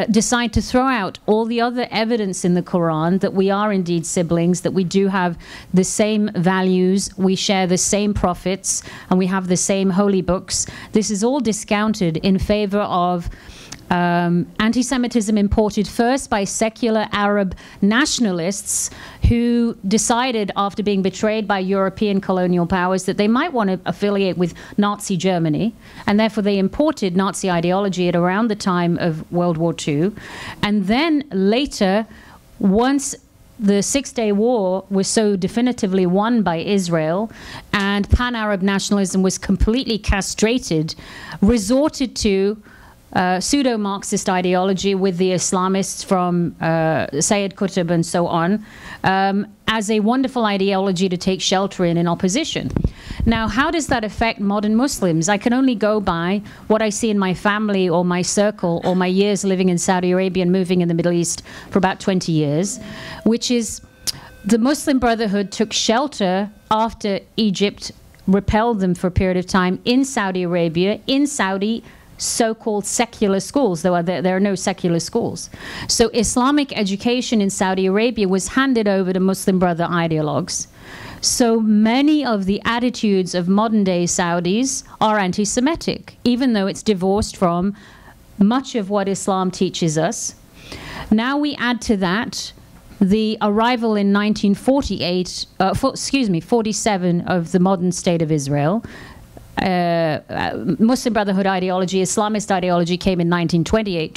Speaker 5: decide to throw out all the other evidence in the Quran that we are indeed siblings, that we do have the same values, we share the same prophets, and we have the same holy books. This is all discounted in favor of anti-Semitism imported first by secular Arab nationalists who decided, after being betrayed by European colonial powers, that they might want to affiliate with Nazi Germany, and therefore they imported Nazi ideology at around the time of World War II. And then later, once the Six-Day War was so definitively won by Israel and pan-Arab nationalism was completely castrated, resorted to pseudo-Marxist ideology with the Islamists from Sayyid Qutb and so on, as a wonderful ideology to take shelter in opposition. Now, how does that affect modern Muslims? I can only go by what I see in my family or my circle or my years living in Saudi Arabia and moving in the Middle East for about 20 years, which is the Muslim Brotherhood took shelter after Egypt repelled them for a period of time in Saudi Arabia, in Saudi so-called secular schools, though there are no secular schools. So Islamic education in Saudi Arabia was handed over to Muslim brother ideologues So many of the attitudes of modern-day Saudis are anti-Semitic, even though it's divorced from much of what Islam teaches us. Now we add to that the arrival in 1947 of the modern state of Israel. Muslim Brotherhood ideology, Islamist ideology came in 1928.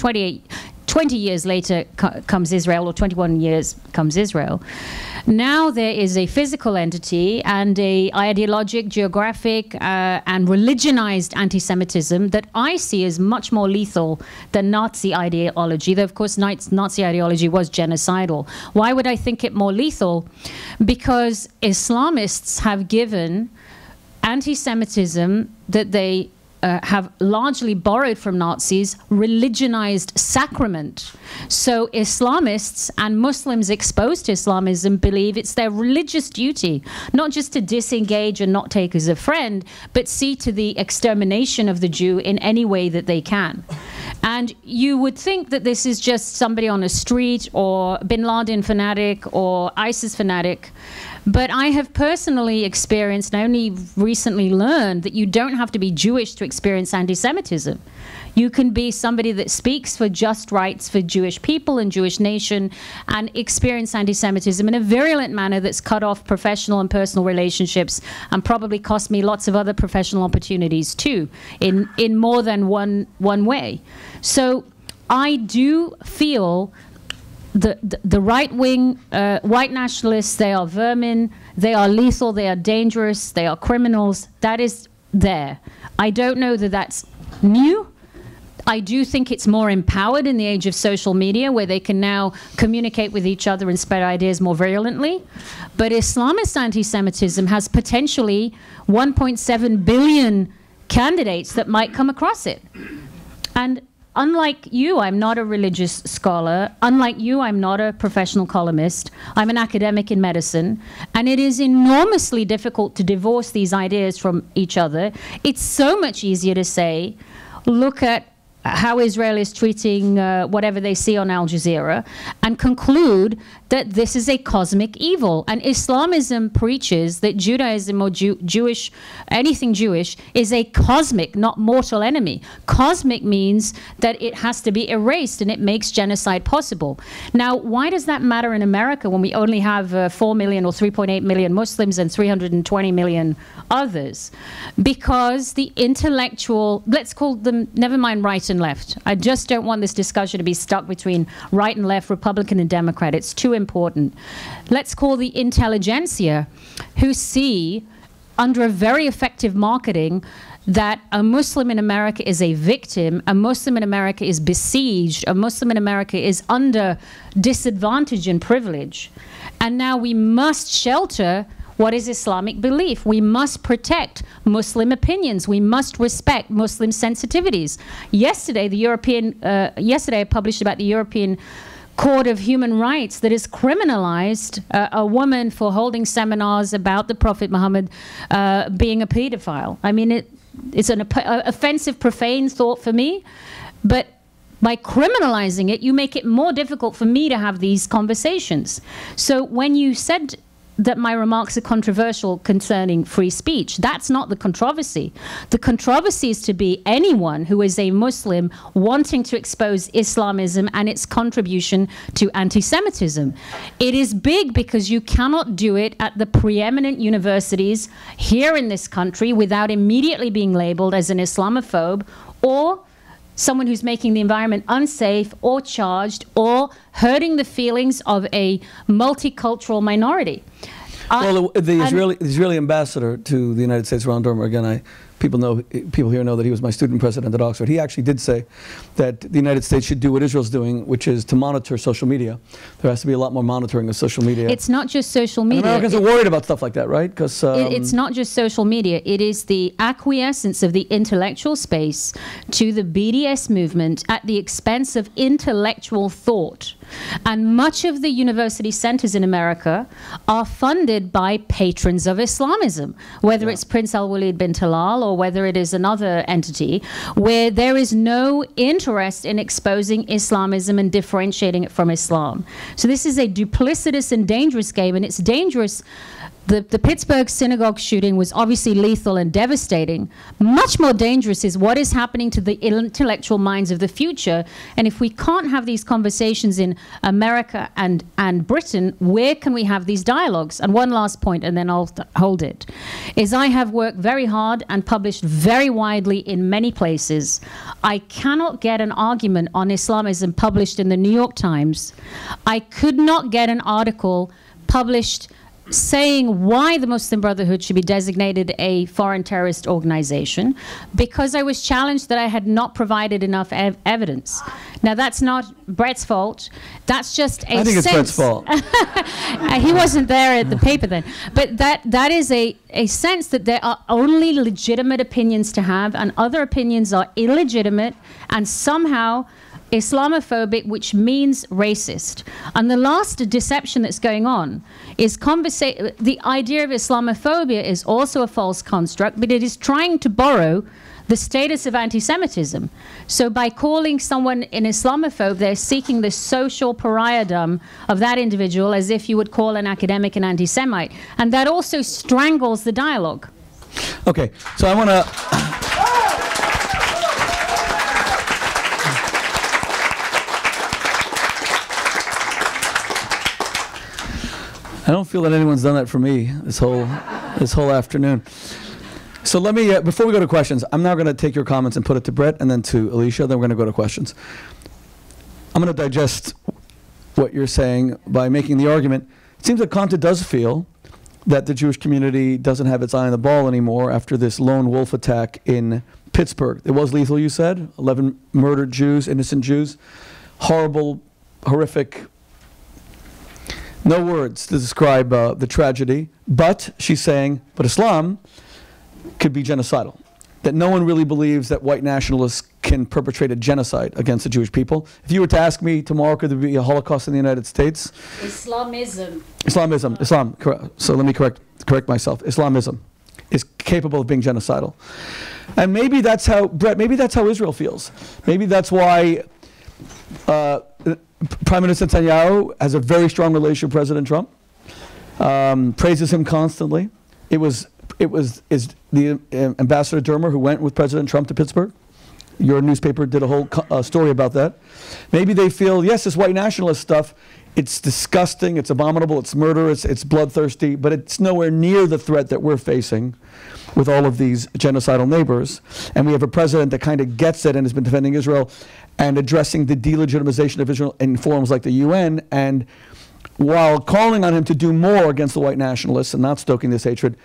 Speaker 5: 20 years later comes Israel, or 21 years comes Israel. Now there is a physical entity and a ideologic, geographic, and religionized anti-Semitism that I see as much more lethal than Nazi ideology, though of course Nazi ideology was genocidal. Why would I think it more lethal? Because Islamists have given anti-Semitism that they have largely borrowed from Nazis, religionized sacrament. So Islamists and Muslims exposed to Islamism believe it's their religious duty, not just to disengage and not take as a friend, but see to the extermination of the Jew in any way that they can. And you would think that this is just somebody on a street or Bin Laden fanatic or ISIS fanatic. But I have personally experienced, and only recently learned, that you don't have to be Jewish to experience anti-Semitism. You can be somebody that speaks for just rights for Jewish people and Jewish nation and experience anti-Semitism in a virulent manner that's cut off professional and personal relationships and probably cost me lots of other professional opportunities too, in more than one way. So I do feel the right-wing white nationalists, they are vermin, they are lethal, they are dangerous, they are criminals. That is there. I don't know that that's new. I do think it's more empowered in the age of social media, where they can now communicate with each other and spread ideas more virulently. But Islamist anti-Semitism has potentially 1.7 billion candidates that might come across it. And unlike you, I'm not a religious scholar. Unlike you, I'm not a professional columnist. I'm an academic in medicine. And it is enormously difficult to divorce these ideas from each other. It's so much easier to say, look at how Israel is treating whatever they see on Al Jazeera, and conclude that this is a cosmic evil. And Islamism preaches that Judaism or Jewish, anything Jewish, is a cosmic, not mortal enemy. Cosmic means that it has to be erased, and it makes genocide possible. Now, why does that matter in America when we only have 4 million or 3.8 million Muslims and 320 million others? Because the intellectual, let's call them, never mind right and left. I just don't want this discussion to be stuck between right and left, Republican and Democrat. It's too important. Let's call the intelligentsia, who see under a very effective marketing that a Muslim in America is a victim, a Muslim in America is besieged, a Muslim in America is under disadvantage and privilege. And now we must shelter what is Islamic belief. We must protect Muslim opinions. We must respect Muslim sensitivities. Yesterday, I published about the European Court of Human Rights that has criminalized a woman for holding seminars about the Prophet Muhammad being a pedophile. I mean, it's an offensive, profane thought for me, but by criminalizing it, you make it more difficult for me to have these conversations. So when you said that my remarks are controversial concerning free speech, that's not the controversy. The controversy is to be anyone who is a Muslim wanting to expose Islamism and its contribution to anti-Semitism. It is big because you cannot do it at the preeminent universities here in this country without immediately being labeled as an Islamophobe or someone who's making the environment unsafe or charged or hurting the feelings of a multicultural minority.
Speaker 1: Well, the Israeli ambassador to the United States, Ron Dermer, again, people here know that he was my student president at Oxford. He actually did say that the United States should do what Israel's doing, which is to monitor social media. There has to be a lot more monitoring of social media.
Speaker 5: It's not just social media.
Speaker 1: And Americans are worried about stuff like that, right? Because
Speaker 5: it's not just social media. It is the acquiescence of the intellectual space to the BDS movement at the expense of intellectual thought. And much of the university centers in America are funded by patrons of Islamism, whether it's Prince Al-Walid bin Talal or whether it is another entity, where there is no interest in exposing Islamism and differentiating it from Islam. So this is a duplicitous and dangerous game, and it's dangerous The Pittsburgh synagogue shooting was obviously lethal and devastating. Much more dangerous is what is happening to the intellectual minds of the future. And if we can't have these conversations in America and Britain, where can we have these dialogues? And one last point, and then I'll hold it, is I have worked very hard and published very widely in many places. I cannot get an argument on Islamism published in the New York Times. I could not get an article published saying why the Muslim Brotherhood should be designated a foreign terrorist organization, because I was challenged that I had not provided enough evidence. Now, that's not Bret's fault. That's just a
Speaker 1: I think
Speaker 5: sense.
Speaker 1: it's Bret's fault.
Speaker 5: He wasn't there at the paper then. But that is a sense that there are only legitimate opinions to have, and other opinions are illegitimate and somehow Islamophobic, which means racist. And the last deception that's going on is the idea of Islamophobia is also a false construct, but it is trying to borrow the status of anti-Semitism. So by calling someone an Islamophobe, they're seeking the social pariahdom of that individual, as if you would call an academic an anti-Semite. And that also strangles the dialogue.
Speaker 1: Okay, so I want to... I don't feel that anyone's done that for me this whole afternoon. So let me, before we go to questions, I'm now going to take your comments and put it to Bret and then to Alicia, then we're going to go to questions. I'm going to digest what you're saying by making the argument. It seems that Qanta does feel that the Jewish community doesn't have its eye on the ball anymore after this lone wolf attack in Pittsburgh. It was lethal, you said, 11 murdered Jews, innocent Jews, horrible, horrific. No words to describe the tragedy, but she's saying, but Islam could be genocidal. That no one really believes that white nationalists can perpetrate a genocide against the Jewish people. If you were to ask me tomorrow, could there be a Holocaust in the United States?
Speaker 5: Islamism.
Speaker 1: Islam. So let me correct myself. Islamism is capable of being genocidal. And maybe that's how, Bret, maybe that's how Israel feels. Maybe that's why Prime Minister Netanyahu has a very strong relationship with President Trump, praises him constantly. It was the Ambassador Dermer who went with President Trump to Pittsburgh. Your newspaper did a whole story about that. Maybe they feel, yes, this white nationalist stuff, it's disgusting, it's abominable, it's murderous, it's bloodthirsty, but it's nowhere near the threat that we're facing with all of these genocidal neighbors. And we have a president that kind of gets it and has been defending Israel and addressing the delegitimization of Israel in forums like the UN, and while calling on him to do more against the white nationalists and not stoking this hatred,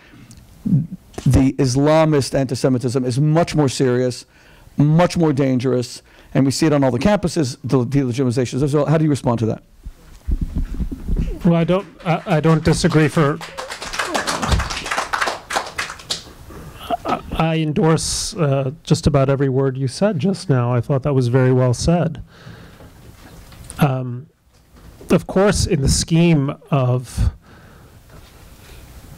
Speaker 1: the Islamist anti-Semitism is much more serious, much more dangerous, and we see it on all the campuses, the delegitimization of Israel. How do you respond to that?
Speaker 4: Well, I don't disagree I endorse just about every word you said just now. I thought that was very well said. Of course, in the scheme of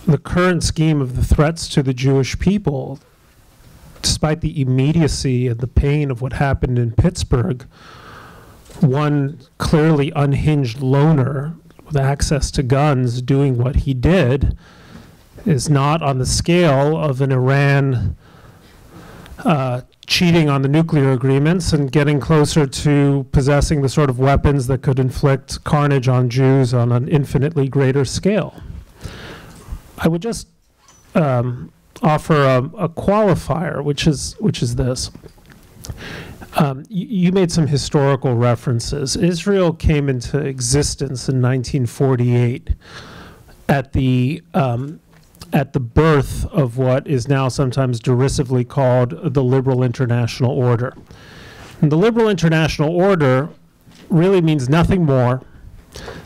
Speaker 4: the current scheme of the threats to the Jewish people, despite the immediacy and the pain of what happened in Pittsburgh, one clearly unhinged loner with access to guns doing what he did is not on the scale of an Iran cheating on the nuclear agreements and getting closer to possessing the sort of weapons that could inflict carnage on Jews on an infinitely greater scale. I would just offer a qualifier, which is this. You made some historical references. Israel came into existence in 1948 at the birth of what is now sometimes derisively called the liberal international order. And the liberal international order really means nothing more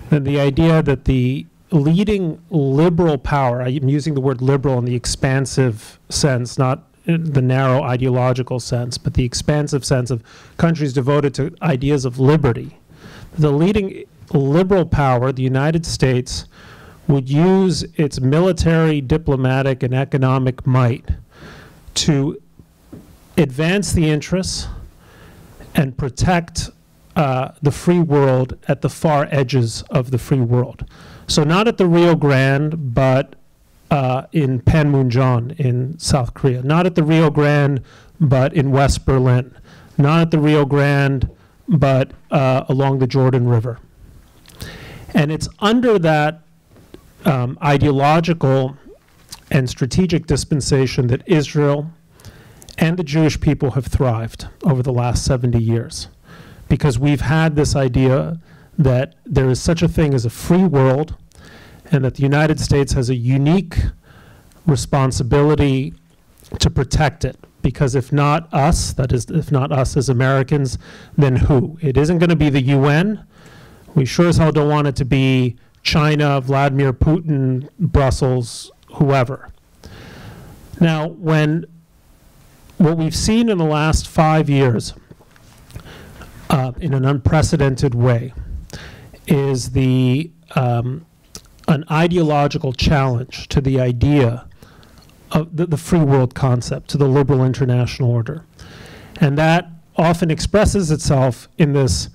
Speaker 4: than the idea that the leading liberal power, I'm using the word liberal in the expansive sense, not in the narrow ideological sense, but the expansive sense of countries devoted to ideas of liberty. The leading liberal power, the United States, would use its military, diplomatic, and economic might to advance the interests and protect the free world at the far edges of the free world. So not at the Rio Grande, but in Panmunjom in South Korea, not at the Rio Grande, but in West Berlin, not at the Rio Grande, but along the Jordan River. And it's under that ideological and strategic dispensation that Israel and the Jewish people have thrived over the last 70 years. Because we've had this idea that there is such a thing as a free world, and that the United States has a unique responsibility to protect it. Because if not us, that is, if not us as Americans, then who? It isn't going to be the UN. We sure as hell don't want it to be China, Vladimir Putin, Brussels, whoever. Now, what we've seen in the last 5 years, in an unprecedented way, is an ideological challenge to the idea of the free world concept, to the liberal international order. And that often expresses itself in this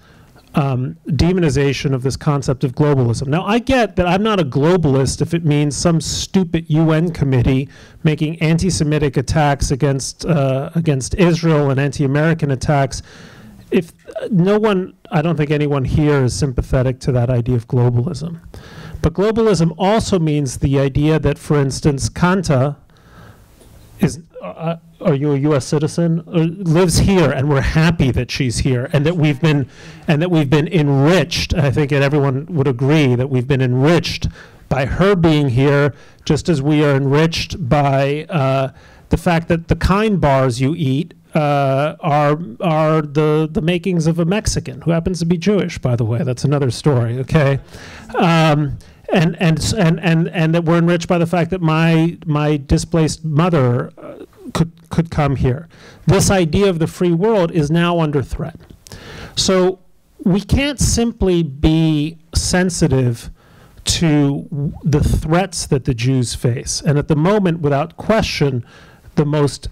Speaker 4: demonization of this concept of globalism. Now, I get that I'm not a globalist if it means some stupid UN committee making anti-Semitic attacks against Israel and anti-American attacks. If no one, I don't think anyone here is sympathetic to that idea of globalism. But globalism also means the idea that, for instance, Qanta is, are you a U.S. citizen? Lives here, and we're happy that she's here, and that we've been enriched. I think that everyone would agree that we've been enriched by her being here, just as we are enriched by the fact that the kind bars you eat are the makings of a Mexican who happens to be Jewish, by the way. That's another story. Okay. And that we're enriched by the fact that my displaced mother could come here. This idea of the free world is now under threat. So we can't simply be sensitive to the threats that the Jews face. And at the moment, without question, the most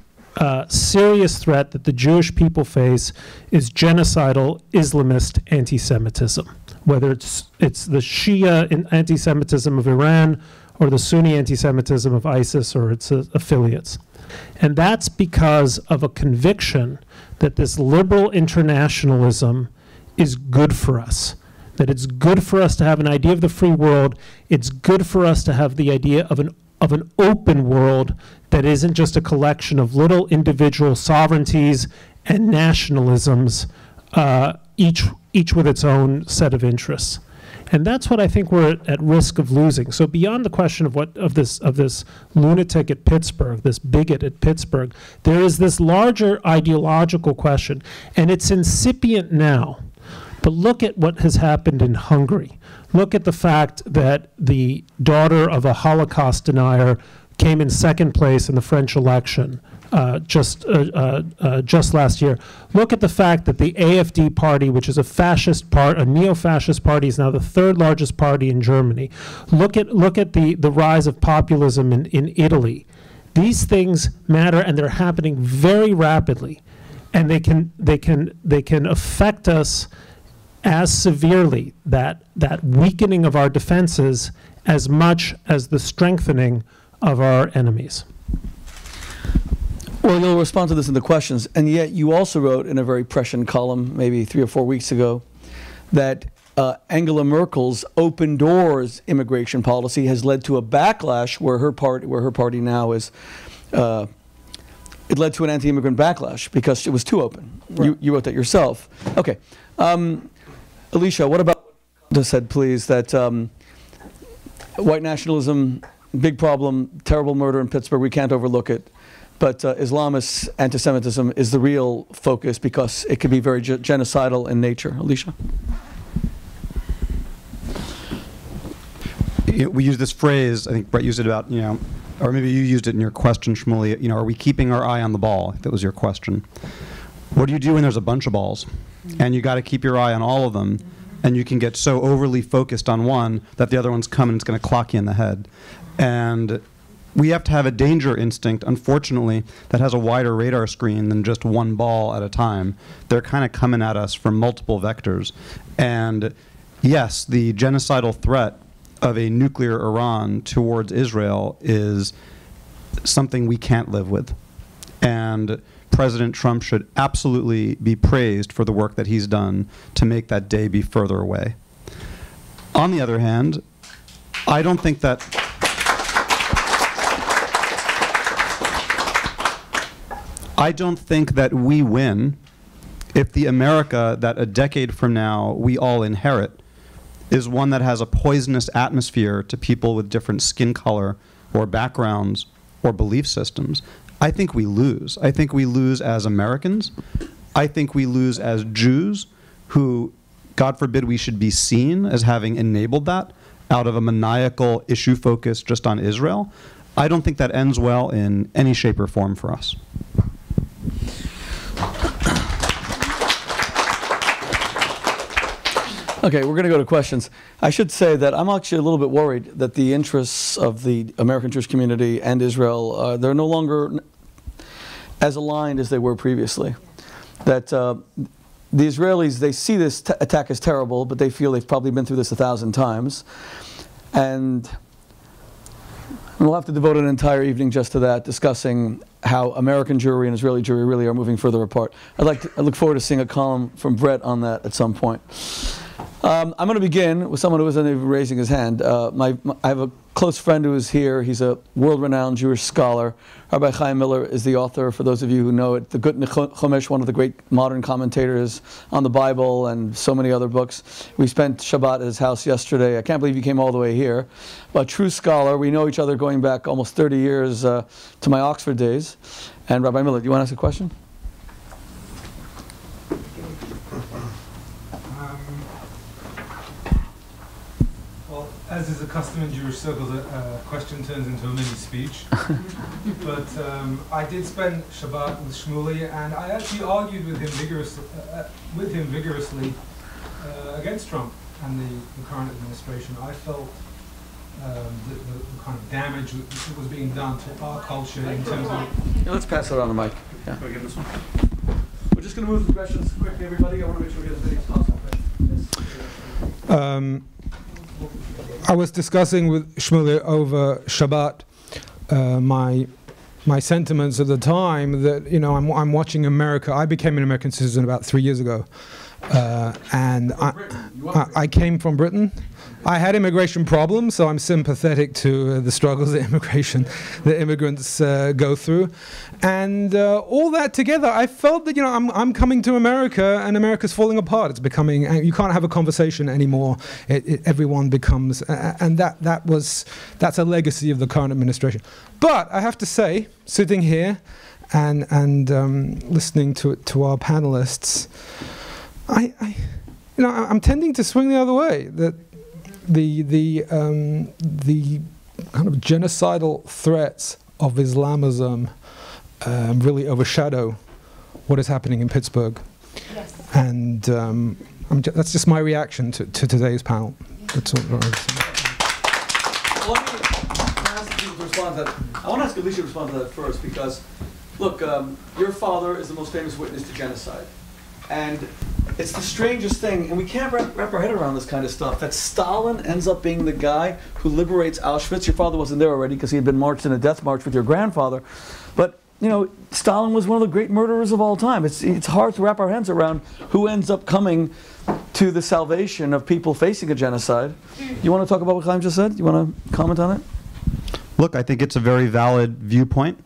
Speaker 4: serious threat that the Jewish people face is genocidal Islamist anti-Semitism, whether it's the Shia anti-Semitism of Iran or the Sunni anti-Semitism of ISIS or its affiliates. And that's because of a conviction that this liberal internationalism is good for us, that it's good for us to have an idea of the free world. It's good for us to have the idea of an open world that isn't just a collection of little individual sovereignties and nationalisms, each with its own set of interests. And that's what I think we're at risk of losing. So beyond the question of this lunatic at Pittsburgh, this bigot at Pittsburgh, there is this larger ideological question, and it's incipient now. But look at what has happened in Hungary. Look at the fact that the daughter of a Holocaust denier came in second place in the French election just last year. Look at the fact that the AfD party, which is a neo-fascist party, is now the third largest party in Germany. Look at the rise of populism in Italy. These things matter, and they're happening very rapidly, and they can affect us as severely, that weakening of our defenses, as much as the strengthening of our enemies.
Speaker 1: Well, you'll respond to this in the questions, and yet you also wrote in a very prescient column, maybe 3 or 4 weeks ago, that Angela Merkel's open doors immigration policy has led to a backlash where her party now is. It led to an anti-immigrant backlash because it was too open. Right. You wrote that yourself. Okay. Alicia, what about what Qanta said, please, that white nationalism, big problem, terrible murder in Pittsburgh, we can't overlook it, but Islamist anti-Semitism is the real focus because it could be very genocidal in nature. Alicia?
Speaker 3: We use this phrase, I think Bret used it about, or maybe you used it in your question, Shmuley, are we keeping our eye on the ball? That was your question. What do you do when there's a bunch of balls? And you got to keep your eye on all of them, and you can get so overly focused on one that the other one's coming and it's going to clock you in the head. And we have to have a danger instinct, unfortunately, that has a wider radar screen than just one ball at a time. They're kind of coming at us from multiple vectors. And yes, the genocidal threat of a nuclear Iran towards Israel is something we can't live with. And President Trump should absolutely be praised for the work that he's done to make that day be further away. On the other hand, I don't think that we win if the America that a decade from now we all inherit is one that has a poisonous atmosphere to people with different skin color or backgrounds or belief systems. I think we lose. I think we lose as Americans. I think we lose as Jews who, God forbid, we should be seen as having enabled that out of a maniacal issue focus just on Israel. I don't think that ends well in any shape or form for us.
Speaker 1: Okay, we're going to go to questions. I should say that I'm actually a little bit worried that the interests of the American Jewish community and Israel, they're no longer as aligned as they were previously. That the Israelis, they see this attack as terrible, but they feel they've probably been through this 1,000 times. And we'll have to devote an entire evening just to that, discussing how American Jewry and Israeli Jewry really are moving further apart. I look forward to seeing a column from Bret on that at some point. I'm going to begin with someone who isn't even raising his hand. I have a close friend who is here. He's a world-renowned Jewish scholar. Rabbi Chaim Miller is the author, for those of you who know it, the Gutnick Chumash, one of the great modern commentators on the Bible and so many other books. We spent Shabbat at his house yesterday. I can't believe you came all the way here. But true scholar. We know each other going back almost 30 years to my Oxford days. And Rabbi Miller, do you want to ask a question?
Speaker 6: As is a custom in Jewish circles, a question turns into a mini speech. But I did spend Shabbat with Shmuley, and I actually argued with him vigorously against Trump and the current administration. I felt the kind of damage that was being done to our culture in terms of...
Speaker 1: Yeah, let's pass it on the mic. Yeah. Can we give this one? We're just going to move the questions quickly, everybody. I want to make sure we get as many as possible. Yes.
Speaker 7: I was discussing with Shmuley over Shabbat my sentiments at the time that, you know, I'm watching America. I became an American citizen about 3 years ago, and I came from Britain. I had immigration problems, so I'm sympathetic to the struggles that immigrants go through, and all that together, I felt that, you know, I'm coming to America, and America's falling apart. It's becoming, you can't have a conversation anymore. Everyone becomes, and that's a legacy of the current administration. But I have to say, sitting here and listening to our panelists, I'm tending to swing the other way. That the kind of genocidal threats of Islamism really overshadow what is happening in Pittsburgh. Yes. And that's just my reaction to today's panel. That's all.
Speaker 1: Well, let me ask you to respond to that. I want to ask Alicia to respond to that first, because, look, your father is the most famous witness to genocide. And it's the strangest thing, and we can't wrap our head around this kind of stuff, that Stalin ends up being the guy who liberates Auschwitz. Your father wasn't there already because he had been marched in a death march with your grandfather. But, you know, Stalin was one of the great murderers of all time. It's hard to wrap our heads around who ends up coming to the salvation of people facing a genocide. You want to talk about what Chaim just said? You want to comment on it?
Speaker 3: Look, I think it's a very valid viewpoint.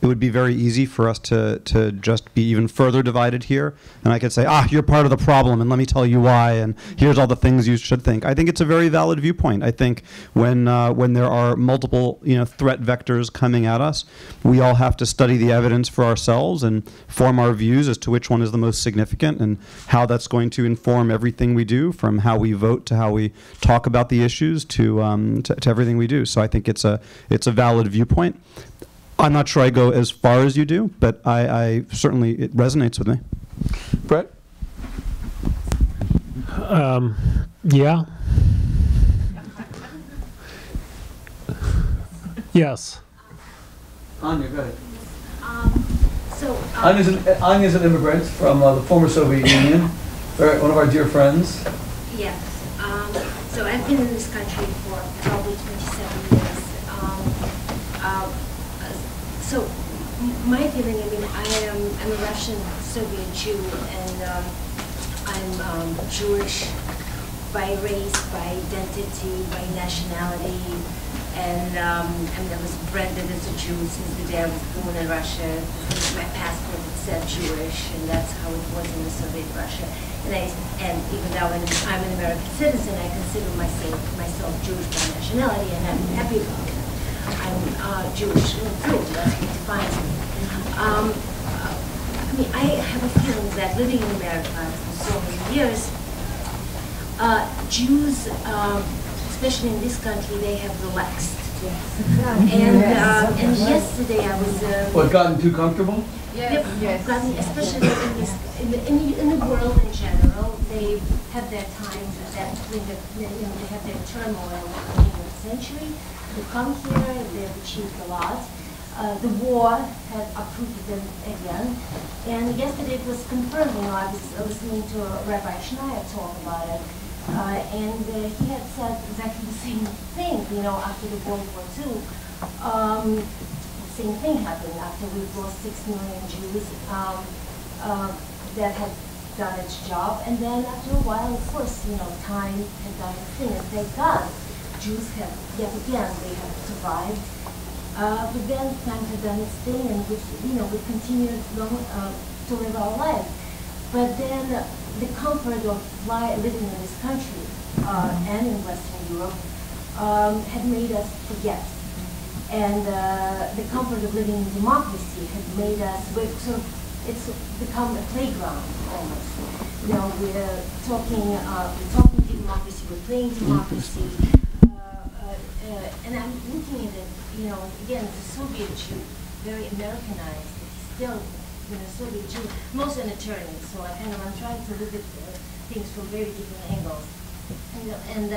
Speaker 3: It would be very easy for us to just be even further divided here, and I could say, you're part of the problem, and let me tell you why, and here's all the things you should think. I think it's a very valid viewpoint. I think when there are multiple threat vectors coming at us, we all have to study the evidence for ourselves and form our views as to which one is the most significant and how that's going to inform everything we do, from how we vote to how we talk about the issues to everything we do. So I think it's a valid viewpoint. I'm not sure I go as far as you do, but I certainly, it resonates with me.
Speaker 1: Bret?
Speaker 4: Yeah. Yes.
Speaker 1: Anya, go ahead. Anya's an immigrant from the former Soviet Union, one of our dear friends.
Speaker 8: Yes. So I've been in this country for probably 27 years. So my feeling, I mean, I'm a Russian Soviet Jew, and I'm Jewish by race, by identity, by nationality, and I mean, I was branded as a Jew since the day I was born in Russia. My passport it said Jewish, and that's how it was in the Soviet Russia. And even though I'm an American citizen, I consider myself Jewish by nationality, and I'm happy about it. I'm Jewish through. That's what defines me. I mean, I have a feeling that living in America for so many years, Jews, especially in this country, they have relaxed. And yesterday I was.
Speaker 1: What, gotten too comfortable?
Speaker 8: Yep, gotten, especially in the world in general, they have their times that they have their turmoil in the 20th century. They come here, they've achieved a lot. The war had uprooted them again. And yesterday it was confirmed, you know, I was listening to Rabbi Schneier talk about it. And he had said exactly the same thing, you know, after the World War II. The same thing happened after we've lost 6 million Jews that had done its job. And then after a while, of course, you know, time had done its thing. And thank God, Jews have, yet again, they have survived. But then time had done its thing, and we continued to live our lives. But then the comfort of living in this country and in Western Europe had made us forget. And the comfort of living in democracy had made us, it's become a playground almost. You know, we're talking democracy, we're playing democracy. And I'm looking at it, you know, again, as a Soviet Jew, very Americanized. It's still, you know, Soviet Jew. I'm also an attorney, so I'm trying to look at things from very different angles. And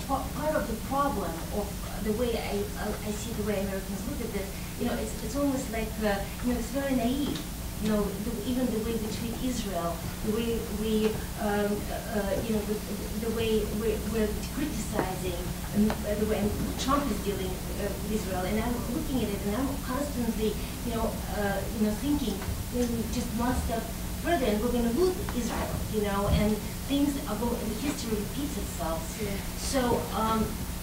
Speaker 8: part of the problem of the way I see the way Americans look at this, you know, it's almost like, you know, it's very naive. You know, even the way we treat Israel, the way we, you know, the way we're criticizing, the way Trump is dealing with Israel, and I'm looking at it, and I'm constantly, you know, thinking, maybe just one step further, and we're going to lose Israel, you know, and things are going, the history repeats itself. So.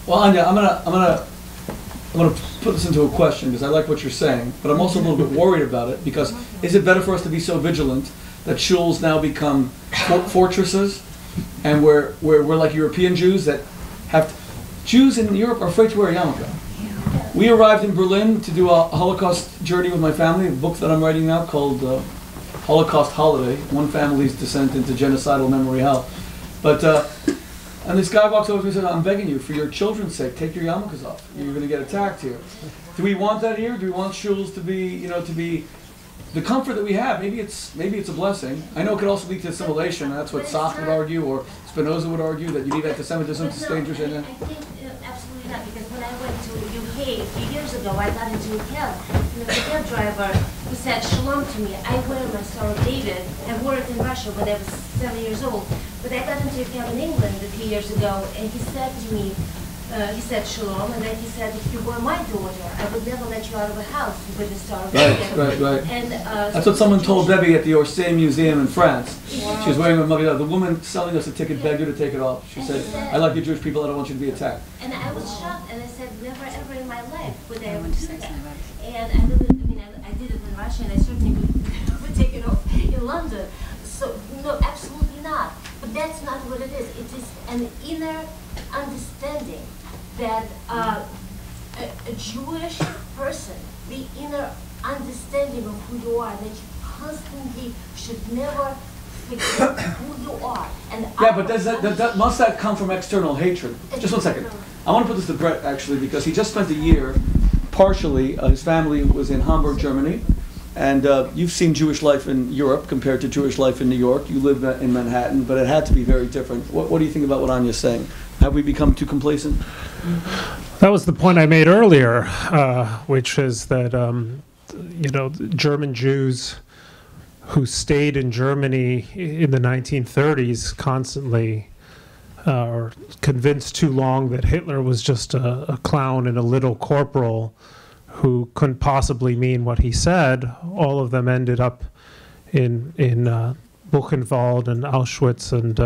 Speaker 1: Well, Anya, I'm gonna put this into a question because I like what you're saying, but I'm also a little bit worried about it because is it better for us to be so vigilant that shuls now become fortresses, and we're like European Jews that have Jews in Europe are afraid to wear a yarmulke. We arrived in Berlin to do a Holocaust journey with my family, a book that I'm writing now called Holocaust Holiday, one family's descent into genocidal memory hell. But and this guy walks over to me and says, I'm begging you, for your children's sake, take your yarmulkes off. You're going to get attacked here. Do we want that here? Do we want shuls to be, you know, to be the comfort that we have? Maybe it's a blessing. I know it could also lead to assimilation. That's what Sach would argue, or Spinoza would argue, that you need anti-Semitism to stay Jewish.
Speaker 8: I think absolutely not, because when I went to UK a few years ago, I got into a cab, and the cab driver who said shalom to me. I wear my Star of David. I wore it in Russia when I was 7 years old. But I got into a cab in England a few years ago, and he said to me, he said shalom, and then he said, if you were my daughter, I would never let you out of a house with the Star of David.
Speaker 1: Right.
Speaker 8: And,
Speaker 1: that's what someone told Debbie at the Orsay Museum in France. Wow. She was wearing a muggy. The woman selling us a ticket begged her to take it off. She said, I like you Jewish people, I don't want you to be attacked.
Speaker 8: And I was shocked, and I said, never ever in my life would I ever do that. And I did it in Russia, and I certainly would take it off in London. So, no, absolutely not. But that's not what it is. It is an inner understanding that a Jewish person, the inner understanding of who you are, that you constantly should never forget who you are. And
Speaker 1: yeah, but must that come from external hatred? Just 1 second. I want to put this to Bret, actually, because he just spent a year, partially, his family was in Hamburg, Germany, and you've seen Jewish life in Europe compared to Jewish life in New York. You live in Manhattan, but it had to be very different. What do you think about what Anya's saying? Have we become too complacent?
Speaker 4: That was the point I made earlier, which is that you know, German Jews who stayed in Germany in the 1930s constantly or convinced too long that Hitler was just a clown and a little corporal who couldn't possibly mean what he said, all of them ended up in Buchenwald and Auschwitz and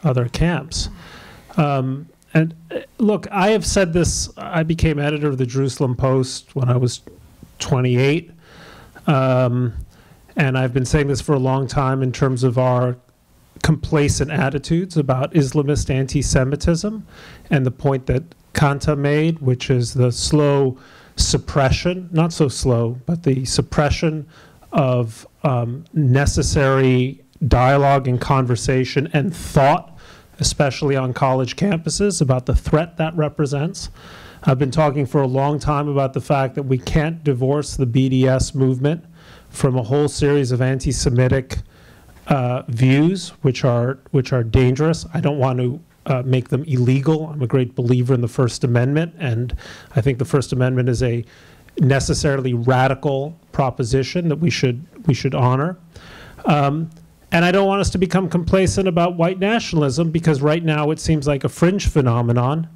Speaker 4: other camps. And look, I have said this, I became editor of the Jerusalem Post when I was 28. And I've been saying this for a long time in terms of our complacent attitudes about Islamist anti-Semitism and the point that Qanta made, which is the slow suppression, not so slow, but the suppression of necessary dialogue and conversation and thought, especially on college campuses, about the threat that represents. I've been talking for a long time about the fact that we can't divorce the BDS movement from a whole series of anti-Semitic views, which are dangerous. I don't want to make them illegal. I'm a great believer in the First Amendment, and I think the First Amendment is a necessarily radical proposition that we should honor. And I don't want us to become complacent about white nationalism, because right now it seems like a fringe phenomenon,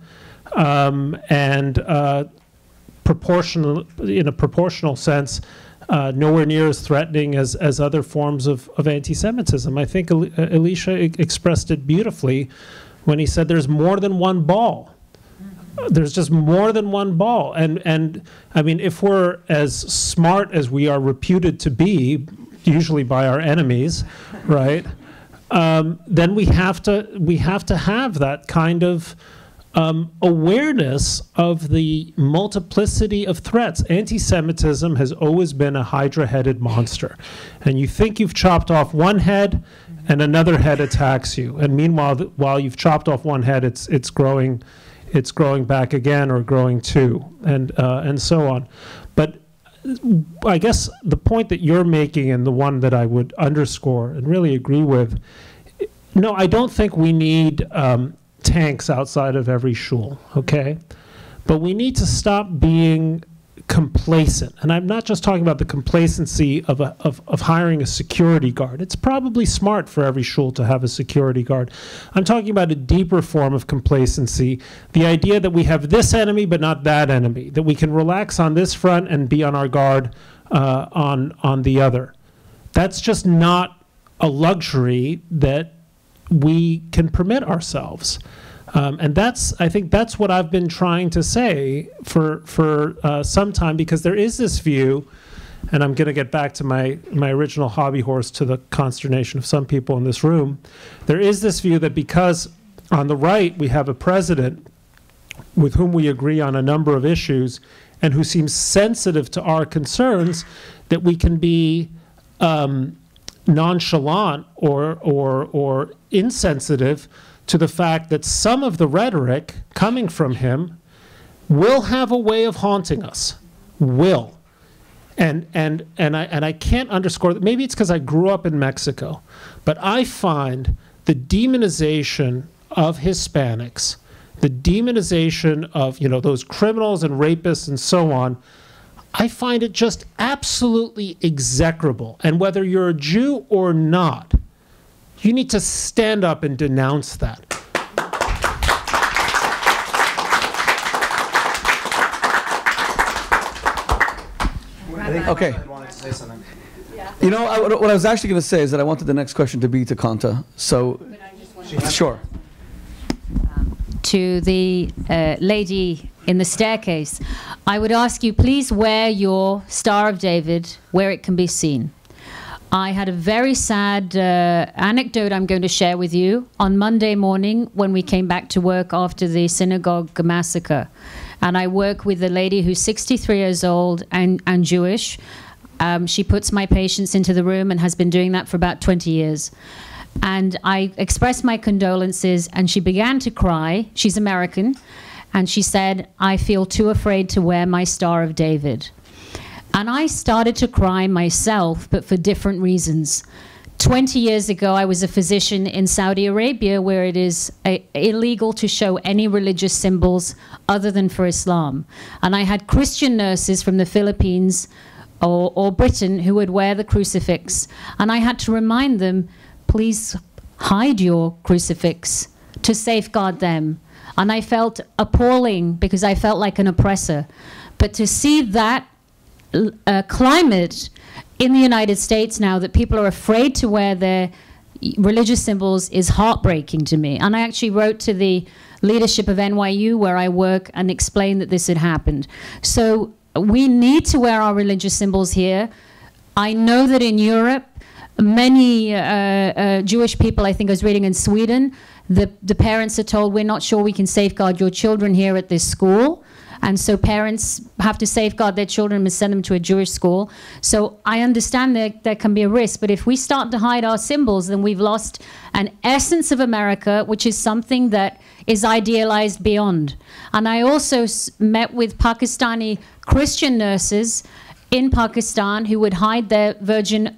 Speaker 4: and in a proportional sense, nowhere near as threatening as other forms of anti-Semitism. I think Elisha expressed it beautifully when he said there's more than one ball. There's just more than one ball. And I mean, if we're as smart as we are reputed to be, usually by our enemies, right, then we have to have that kind of awareness of the multiplicity of threats. Anti-Semitism has always been a hydra-headed monster. And you think you've chopped off one head, and another head attacks you. And meanwhile, while you've chopped off one head, it's growing back again, or growing two, and so on. But I guess the point that you're making, and the one that I would underscore and really agree with, no, I don't think we need tanks outside of every shul, okay? But we need to stop being complacent. And I'm not just talking about the complacency of hiring a security guard. It's probably smart for every shul to have a security guard. I'm talking about a deeper form of complacency, the idea that we have this enemy but not that enemy, that we can relax on this front and be on our guard on the other. That's just not a luxury that we can permit ourselves. And I think that's what I've been trying to say for some time, because there is this view, and I'm going to get back to my original hobby horse, to the consternation of some people in this room. There is this view that because on the right we have a president with whom we agree on a number of issues and who seems sensitive to our concerns, that we can be nonchalant or insensitive to the fact that some of the rhetoric coming from him will have a way of haunting us. Will. And I can't underscore that. Maybe it's because I grew up in Mexico, but I find the demonization of Hispanics, the demonization of, you know, those criminals and rapists and so on, I find it just absolutely execrable. And whether you're a Jew or not, you need to stand up and denounce that.
Speaker 1: Okay. You know, what I was actually going to say is that I wanted the next question to be to Qanta. So, sure.
Speaker 5: To the lady in the staircase, I would ask you, please wear your Star of David where it can be seen. I had a very sad anecdote I'm going to share with you on Monday morning when we came back to work after the synagogue massacre. And I work with a lady who's 63 years old and Jewish. She puts my patients into the room and has been doing that for about 20 years. And I expressed my condolences, and she began to cry. She's American. And she said, I feel too afraid to wear my Star of David. And I started to cry myself, but for different reasons. 20 years ago, I was a physician in Saudi Arabia, where it is illegal to show any religious symbols other than for Islam. And I had Christian nurses from the Philippines or Britain who would wear the crucifix. And I had to remind them, please hide your crucifix. to safeguard them. And I felt appalling because I felt like an oppressor. But to see that climate in the United States now, that people are afraid to wear their religious symbols, is heartbreaking to me. And I actually wrote to the leadership of NYU, where I work, and explained that this had happened. So we need to wear our religious symbols here. I know that in Europe, many Jewish people, I think I was reading in Sweden, the parents are told, we're not sure we can safeguard your children here at this school. And so parents have to safeguard their children and send them to a Jewish school. So I understand that there can be a risk, but if we start to hide our symbols, then we've lost an essence of America, which is something that is idealized beyond. And I also met with Pakistani Christian nurses in Pakistan who would hide their Virgin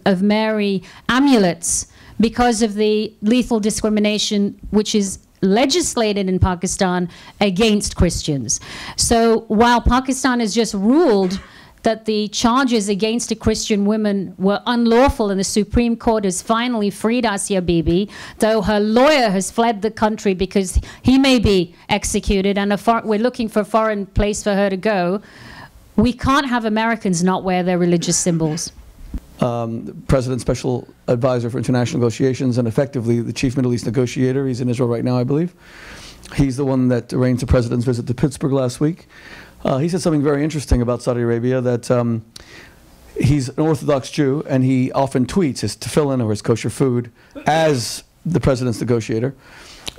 Speaker 5: of Mary amulets because of the lethal discrimination which is legislated in Pakistan against Christians. So while Pakistan has just ruled that the charges against a Christian woman were unlawful and the Supreme Court has finally freed Asia Bibi, though her lawyer has fled the country because he may be executed and we're looking for a foreign place for her to go, we can't have Americans not wear their religious symbols.
Speaker 1: President's Special Advisor for International Negotiations and effectively the Chief Middle East Negotiator. He's in Israel right now, I believe. He's the one that arranged the President's visit to Pittsburgh last week. He said something very interesting about Saudi Arabia, that he's an Orthodox Jew and he often tweets his tefillin or his kosher food as the President's negotiator,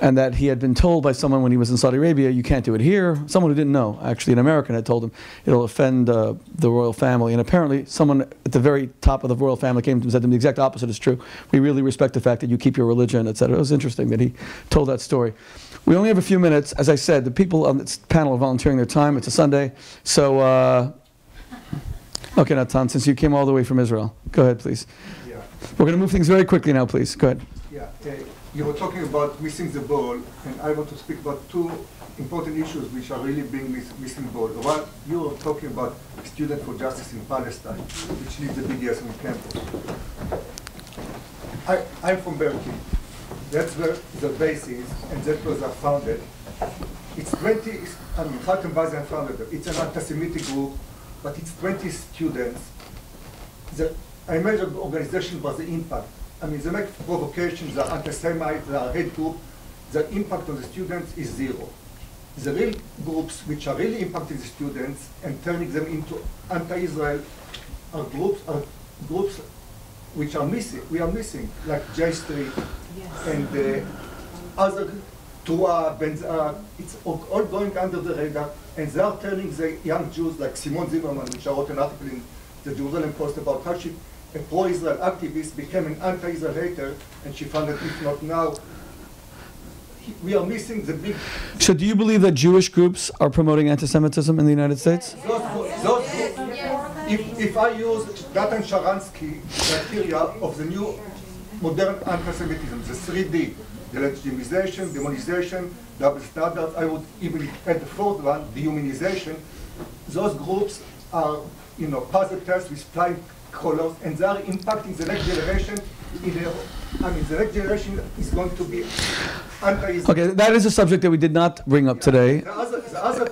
Speaker 1: and that he had been told by someone when he was in Saudi Arabia, you can't do it here. Someone who didn't know, actually an American, had told him it'll offend the royal family. And apparently someone at the very top of the royal family came to him and said to him, the exact opposite is true. We really respect the fact that you keep your religion, etc. It was interesting that he told that story. We only have a few minutes. As I said, the people on this panel are volunteering their time. It's a Sunday. So, okay, Natan, since you came all the way from Israel, go ahead, please.
Speaker 9: Yeah.
Speaker 1: We're going to move things very quickly now, please. Go ahead.
Speaker 9: Yeah. You were talking about missing the ball, and I want to speak about two important issues which are really being missing the ball. One, you were talking about Students for Justice in Palestine, which needs a BDS on campus. I'm from Berkeley. That's where the base is, and that was founded. It's 20, I mean, Khalid Bazian founded it. It's an anti-Semitic group, but it's 20 students. I measured the organization was the impact. I mean, they make provocations, they're anti-Semite, they're hate group. The impact on the students is zero. The real groups which are really impacting the students and turning them into anti-Israel are groups which are missing. We are missing, like J Street and other Tua, Benza. It's all going under the radar, and they are turning the young Jews like Simone Zimmerman, which I wrote an article in the Jerusalem Post about how she, a pro-Israel activist, became an anti-Israel hater, and she found that if not now, we are missing the big...
Speaker 1: So do you believe that Jewish groups are promoting anti-Semitism in the United States?
Speaker 9: Those if I use Datan Sharansky criteria of the new modern anti-Semitism, the 3D, the legitimization, demonization, double standards, I would even add the fourth one, dehumanization. Those groups are, you know, positives with flying colors, and they are impacting the next generation. I mean, the next generation is going to be anti-Israel.
Speaker 1: Okay, that is a subject that we did not bring up today.
Speaker 9: The other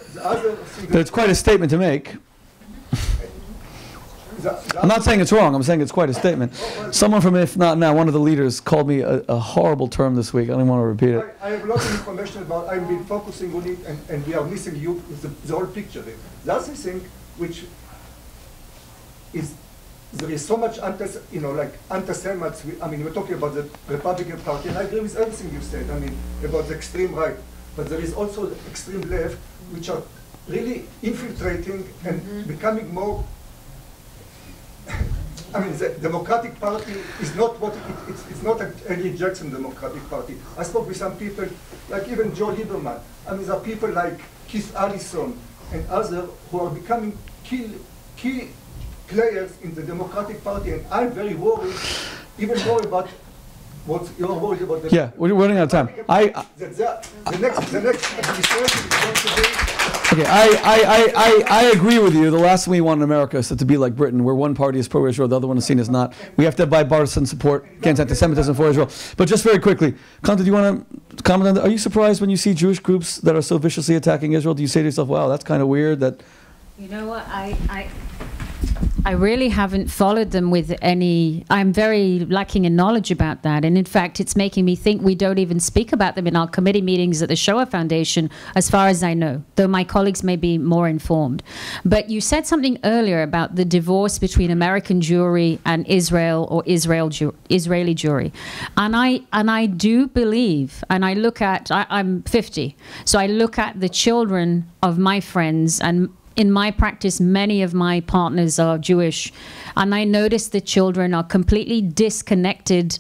Speaker 1: But it's quite a statement to make. I'm not saying it's wrong, I'm saying it's quite a statement. Someone from If Not Now, one of the leaders, called me a horrible term this week. I don't want to repeat it.
Speaker 9: I have a lot of information about, I've been focusing on it, and we are missing you, the whole picture. The other thing, which is, there is so much anti-Semites. I mean, we're talking about the Republican Party, and I agree with everything you said, I mean, about the extreme right. But there is also the extreme left, which are really infiltrating and becoming more. I mean, the Democratic Party is not what it's not an Andrew Jackson Democratic Party. I spoke with some people, like even Joe Lieberman. I mean, there are people like Keith Allison and others who are becoming key players in the Democratic Party, and I'm very worried, even more about what you're worried about.
Speaker 1: Yeah, we're running out of time.
Speaker 9: The next administration is going to be
Speaker 1: Okay, I agree with you. The last thing we want in America is to be like Britain, where one party is pro-Israel, the other one is seen as not. We have to have bipartisan support against anti-Semitism for Israel. But just very quickly, Qanta, do you want to comment on that? Are you surprised when you see Jewish groups that are so viciously attacking Israel? Do you say to yourself, wow, that's kind of weird that...
Speaker 5: You know what, I really haven't followed them with any, I'm very lacking in knowledge about that. And in fact, it's making me think we don't even speak about them in our committee meetings at the Shoah Foundation, as far as I know, though my colleagues may be more informed. But you said something earlier about the divorce between American Jewry and Israel or Israeli Jewry. And I do believe, and I look at, I'm 50, so I look at the children of my friends, and in my practice, many of my partners are Jewish, and I notice the children are completely disconnected,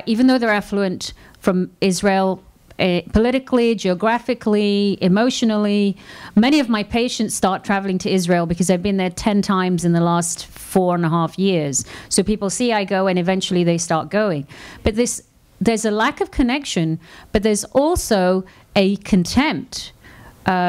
Speaker 5: even though they're affluent, from Israel politically, geographically, emotionally. Many of my patients start traveling to Israel because I've been there 10 times in the last 4.5 years. So people see I go, and eventually they start going. But there's a lack of connection, but there's also a contempt.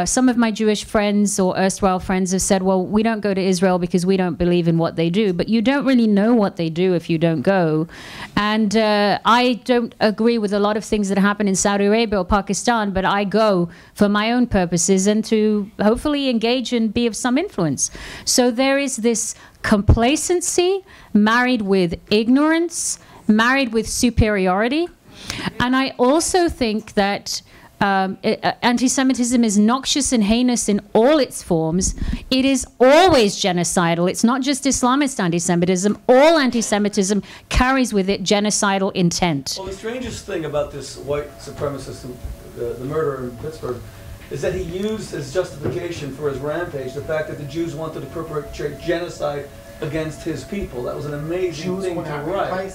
Speaker 5: Some of my Jewish friends or erstwhile friends have said, well, we don't go to Israel because we don't believe in what they do. But you don't really know what they do if you don't go. And I don't agree with a lot of things that happen in Saudi Arabia or Pakistan, but I go for my own purposes and to hopefully engage and be of some influence. So there is this complacency married with ignorance, married with superiority. And I also think that anti-Semitism is noxious and heinous in all its forms. It is always genocidal. It's not just Islamist anti-Semitism. All anti-Semitism carries with it genocidal intent.
Speaker 1: Well, the strangest thing about this white supremacist, the murderer in Pittsburgh, is that he used as justification for his rampage the fact that the Jews wanted to perpetrate genocide against his people. That was an amazing thing to write.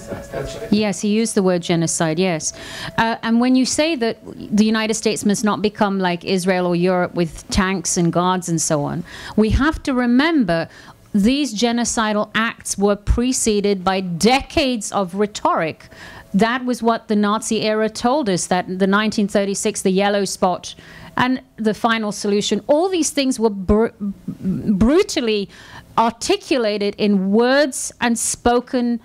Speaker 5: Yes, he used the word genocide, yes. And when you say that the United States must not become like Israel or Europe with tanks and guards and so on, we have to remember these genocidal acts were preceded by decades of rhetoric. That was what the Nazi era told us, that the 1936, the yellow spot, and the final solution, all these things were brutally articulated in words and spoken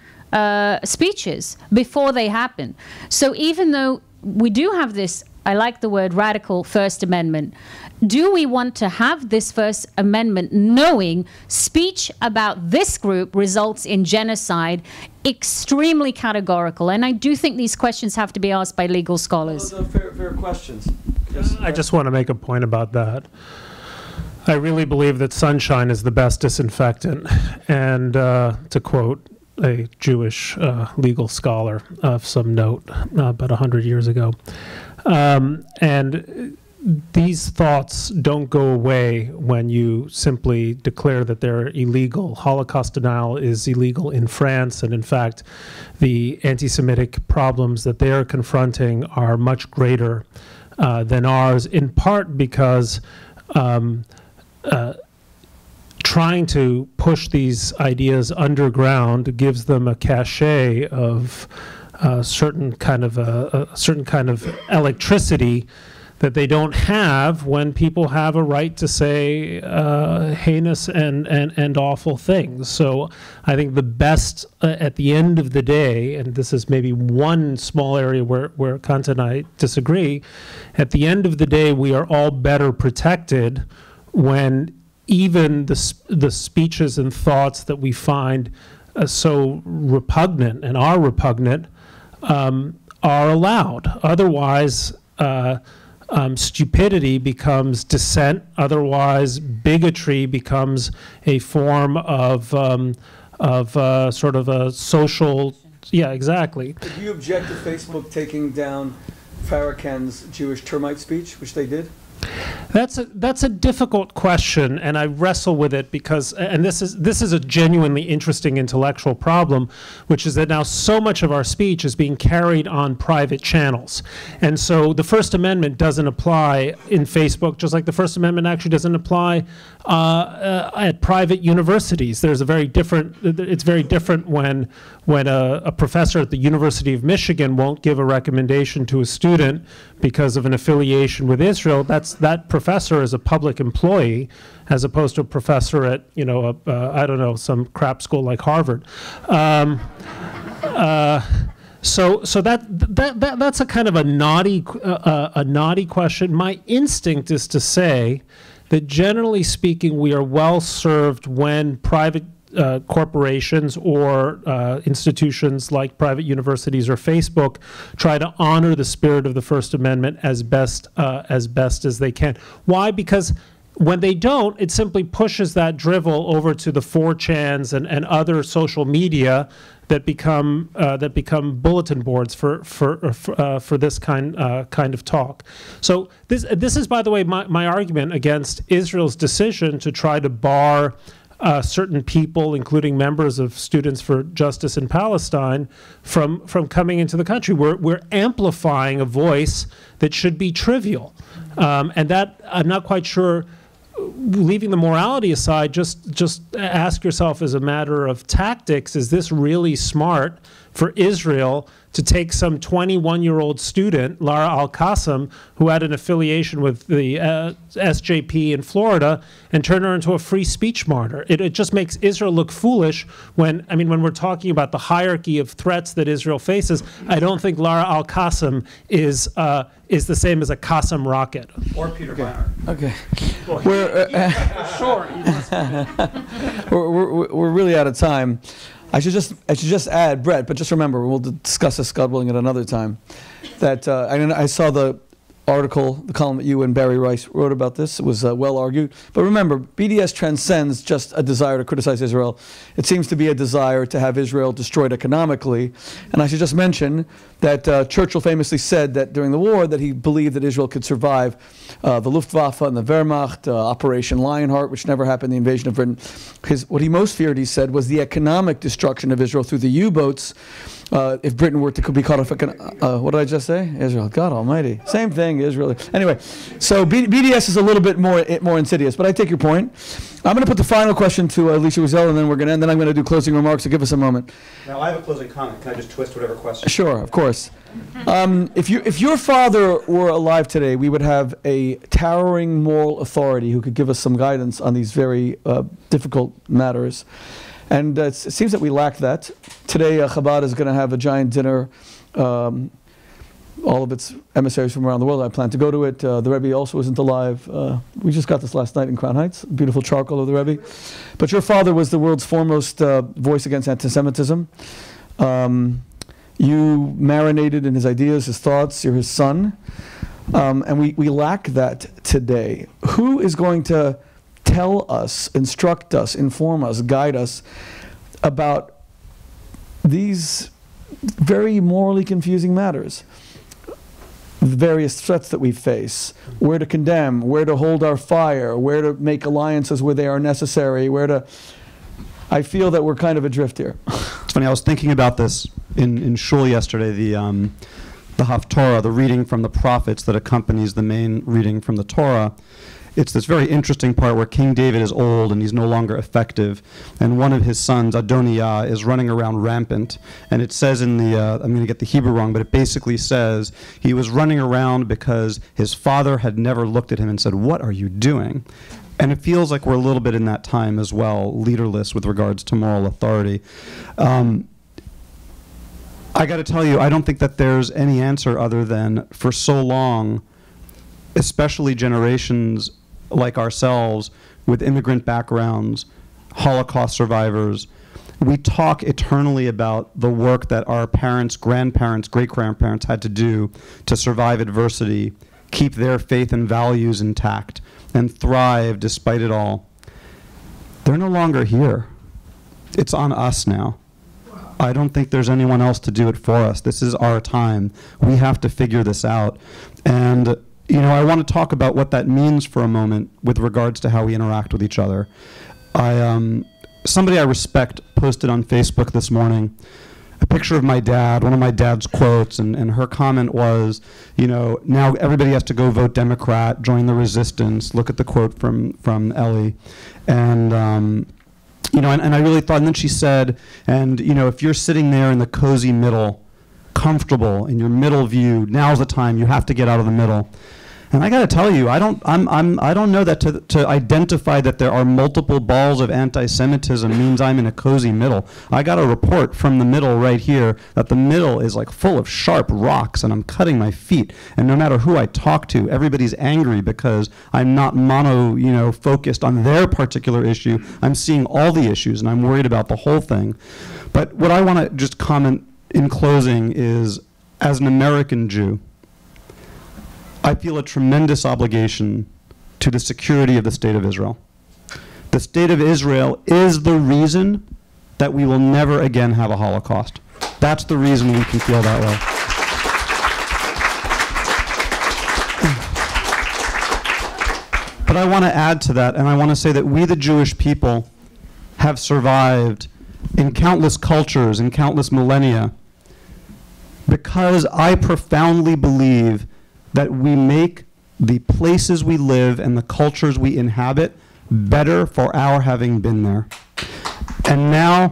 Speaker 5: speeches before they happen. So even though we do have this, I like the word radical First Amendment, do we want to have this First Amendment knowing speech about this group results in genocide, extremely categorical? And I do think these questions have to be asked by legal scholars.
Speaker 1: Those are fair questions. Yes.
Speaker 4: I just want to make a point about that. I really believe that sunshine is the best disinfectant. And to quote a Jewish legal scholar of some note about 100 years ago, and these thoughts don't go away when you simply declare that they're illegal. Holocaust denial is illegal in France, and in fact, the anti-Semitic problems that they are confronting are much greater than ours, in part because trying to push these ideas underground gives them a cachet of certain kind of electricity that they don't have when people have a right to say heinous and awful things. So I think the best, at the end of the day, and this is maybe one small area where Qanta and I disagree, at the end of the day, we are all better protected when even the speeches and thoughts that we find so repugnant and are repugnant are allowed. Otherwise, stupidity becomes dissent. Otherwise, bigotry becomes a form of sort of a social. Yeah, exactly.
Speaker 1: Did you object to Facebook taking down Farrakhan's Jewish termite speech, which they did?
Speaker 4: That's a difficult question, and I wrestle with it because, and this is a genuinely interesting intellectual problem, which is that now so much of our speech is being carried on private channels, and so the First Amendment doesn't apply in Facebook, just like the First Amendment actually doesn't apply at private universities. There's a very different. It's very different when a professor at the University of Michigan won't give a recommendation to a student because of an affiliation with Israel. That professor is a public employee as opposed to a professor at, you know, I don't know, some crap school like Harvard. So that's a kind of a naughty question. My instinct is to say that generally speaking, we are well served when private corporations or institutions like private universities or Facebook try to honor the spirit of the First Amendment as best as they can. Why? Because when they don't, it simply pushes that drivel over to the 4chans and other social media that become bulletin boards for this kind of talk. So this is, by the way, my argument against Israel's decision to try to bar certain people, including members of Students for Justice in Palestine, from coming into the country. We're amplifying a voice that should be trivial, and that I'm not quite sure. Leaving the morality aside, just ask yourself as a matter of tactics, is this really smart for Israel to take some 21-year-old student, Lara Al-Qassem, who had an affiliation with the SJP in Florida, and turn her into a free speech martyr? It just makes Israel look foolish when we're talking about the hierarchy of threats that Israel faces. I don't think Lara Al-Qassem is the same as a Qassem rocket.
Speaker 2: Or Peter Beinart.
Speaker 1: Okay. We're really out of time. I should just add, Bret, but just remember, we'll discuss this, God willing, at another time, that I saw the article, the column that you and Barry Rice wrote about this. It was well argued. But remember, BDS transcends just a desire to criticize Israel. It seems to be a desire to have Israel destroyed economically. And I should just mention that Churchill famously said that during the war that he believed that Israel could survive the Luftwaffe and the Wehrmacht, Operation Lionheart, which never happened, the invasion of Britain. What he most feared, he said, was the economic destruction of Israel through the U-boats. If Britain were to be caught off, what did I just say? Israel, God Almighty, same thing, Israel. Anyway, so BDS is a little bit more insidious, but I take your point. I'm going to put the final question to Alicia Wiesel, and then we're going to end. Then I'm going to do closing remarks. So give us a moment.
Speaker 2: Now I have a closing comment. Can I just twist whatever question?
Speaker 1: Sure, of course. If your father were alive today, we would have a towering moral authority who could give us some guidance on these very difficult matters. And it seems that we lack that. Today, Chabad is going to have a giant dinner. All of its emissaries from around the world. I plan to go to it. The Rebbe also isn't alive. We just got this last night in Crown Heights. Beautiful charcoal of the Rebbe. But your father was the world's foremost voice against anti-Semitism. You marinated in his ideas, his thoughts. You're his son. And we lack that today. Who is going to tell us, instruct us, inform us, guide us about these very morally confusing matters? The various threats that we face, where to condemn, where to hold our fire, where to make alliances where they are necessary, where to... I feel that we're kind of adrift here.
Speaker 3: It's funny, I was thinking about this in shul yesterday, the Haftorah, the reading from the prophets that accompanies the main reading from the Torah. It's this very interesting part where King David is old and he's no longer effective, and one of his sons, Adoniah, is running around rampant. And it says in the, I'm going to get the Hebrew wrong, but it basically says he was running around because his father had never looked at him and said, "What are you doing?" And it feels like we're a little bit in that time as well, leaderless with regards to moral authority. I got to tell you, I don't think that there's any answer other than, for so long, especially generations like ourselves with immigrant backgrounds, Holocaust survivors, we talk eternally about the work that our parents, grandparents, great-grandparents had to do to survive adversity, keep their faith and values intact, and thrive despite it all. They're no longer here. It's on us now. I don't think there's anyone else to do it for us. This is our time. We have to figure this out. And you know, I want to talk about what that means for a moment with regards to how we interact with each other. Somebody I respect posted on Facebook this morning a picture of my dad, one of my dad's quotes, and her comment was, you know, now everybody has to go vote Democrat, join the resistance. Look at the quote from Ellie. And, you know, and I really thought, and then she said, and, you know, if you're sitting there in the cozy middle, comfortable in your middle view, now's the time, you have to get out of the middle. And I got to tell you, I don't know that to identify that there are multiple balls of anti-Semitism means I'm in a cozy middle. I got a report from the middle right here that the middle is like full of sharp rocks, and I'm cutting my feet. And no matter who I talk to, everybody's angry because I'm not focused on their particular issue. I'm seeing all the issues, and I'm worried about the whole thing. But what I want to just comment in closing is, as an American Jew, I feel a tremendous obligation to the security of the State of Israel. The State of Israel is the reason that we will never again have a Holocaust. That's the reason we can feel that way. But I want to add to that, and I want to say that we, the Jewish people, have survived in countless cultures, in countless millennia, because I profoundly believe that we make the places we live and the cultures we inhabit better for our having been there. And now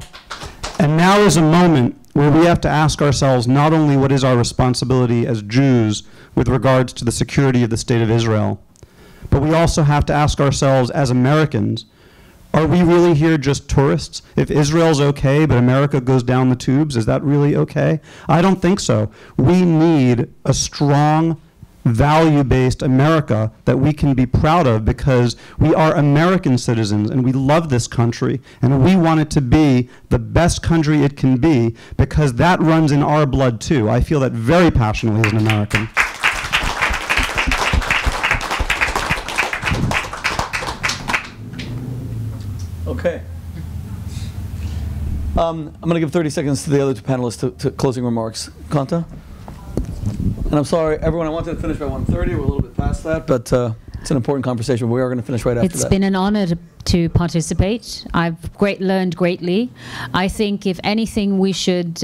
Speaker 3: is a moment where we have to ask ourselves not only what is our responsibility as Jews with regards to the security of the State of Israel, but we also have to ask ourselves as Americans, are we really here just tourists? If Israel's okay, but America goes down the tubes, is that really okay? I don't think so. We need a strong, value-based America that we can be proud of, because we are American citizens and we love this country and we want it to be the best country it can be, because that runs in our blood too. I feel that very passionately as an American.
Speaker 1: Okay. I'm going to give 30 seconds to the other two panelists to closing remarks. Qanta? And I'm sorry, everyone, I wanted to finish by 1:30. We're a little bit past that, but it's an important conversation. We are going to finish right after that.
Speaker 5: It's been an honor to participate. I've learned greatly. I think, if anything, we should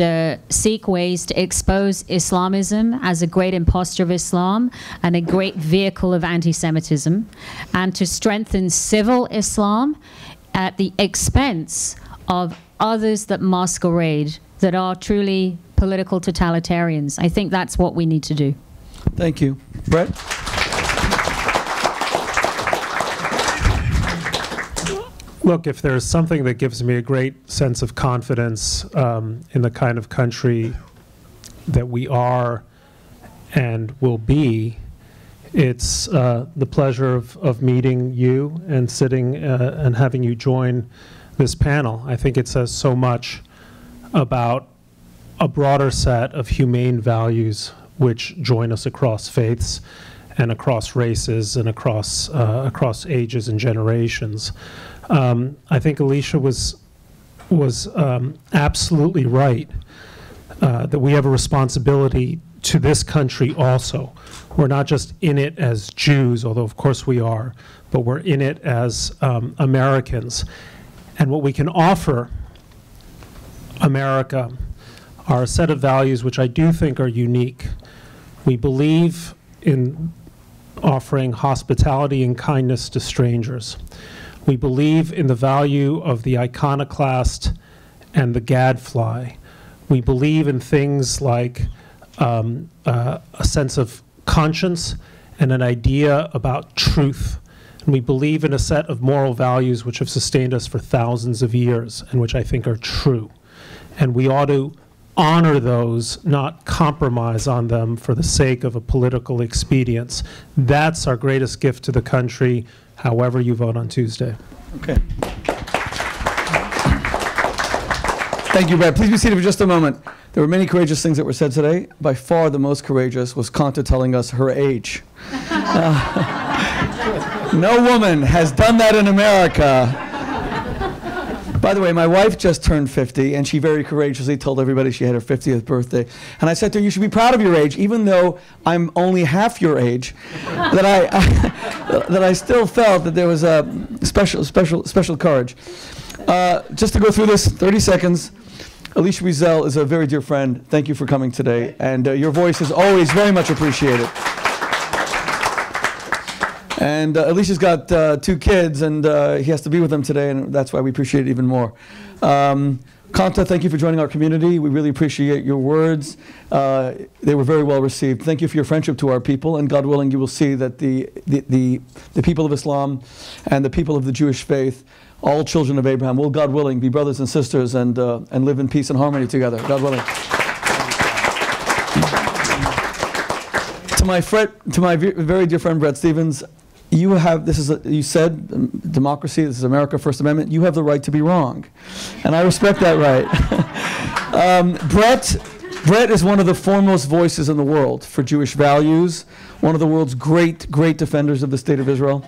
Speaker 5: seek ways to expose Islamism as a great impostor of Islam and a great vehicle of anti-Semitism, and to strengthen civil Islam at the expense of others that masquerade, that are truly political totalitarians. I think that's what we need to do.
Speaker 1: Thank you. Bret?
Speaker 4: Look, if there's something that gives me a great sense of confidence in the kind of country that we are and will be, it's the pleasure of meeting you and sitting and having you join this panel. I think it says so much about a broader set of humane values which join us across faiths and across races and across ages and generations. I think Alicia was absolutely right that we have a responsibility to this country also. We're not just in it as Jews, although of course we are, but we're in it as Americans. And what we can offer America are a set of values which I do think are unique. We believe in offering hospitality and kindness to strangers. We believe in the value of the iconoclast and the gadfly. We believe in things like a sense of conscience and an idea about truth. And we believe in a set of moral values which have sustained us for thousands of years and which I think are true. And we ought to honor those, not compromise on them for the sake of a political expedience. That's our greatest gift to the country, however you vote on Tuesday.
Speaker 1: Okay. Thank you, Brad. Please be seated for just a moment. There were many courageous things that were said today. By far the most courageous was Qanta telling us her age. No woman has done that in America. By the way, my wife just turned 50, and she very courageously told everybody she had her 50th birthday. And I said to her, you should be proud of your age, even though I'm only half your age, that I still felt that there was a special courage. Just to go through this, 30 seconds. Alicia Wiesel is a very dear friend. Thank you for coming today. And your voice is always very much appreciated. And Alicia's got 2 kids, and he has to be with them today, and that's why we appreciate it even more. Qanta Qanta, thank you for joining our community. We really appreciate your words. They were very well received. Thank you for your friendship to our people, and God willing, you will see that the people of Islam and the people of the Jewish faith, all children of Abraham, will, God willing, be brothers and sisters and live in peace and harmony together. God willing. To my very dear friend Bret Stephens, you have, you said, democracy, this is America, First Amendment, you have the right to be wrong. And I respect that right. Bret is one of the foremost voices in the world for Jewish values, one of the world's great defenders of the State of Israel.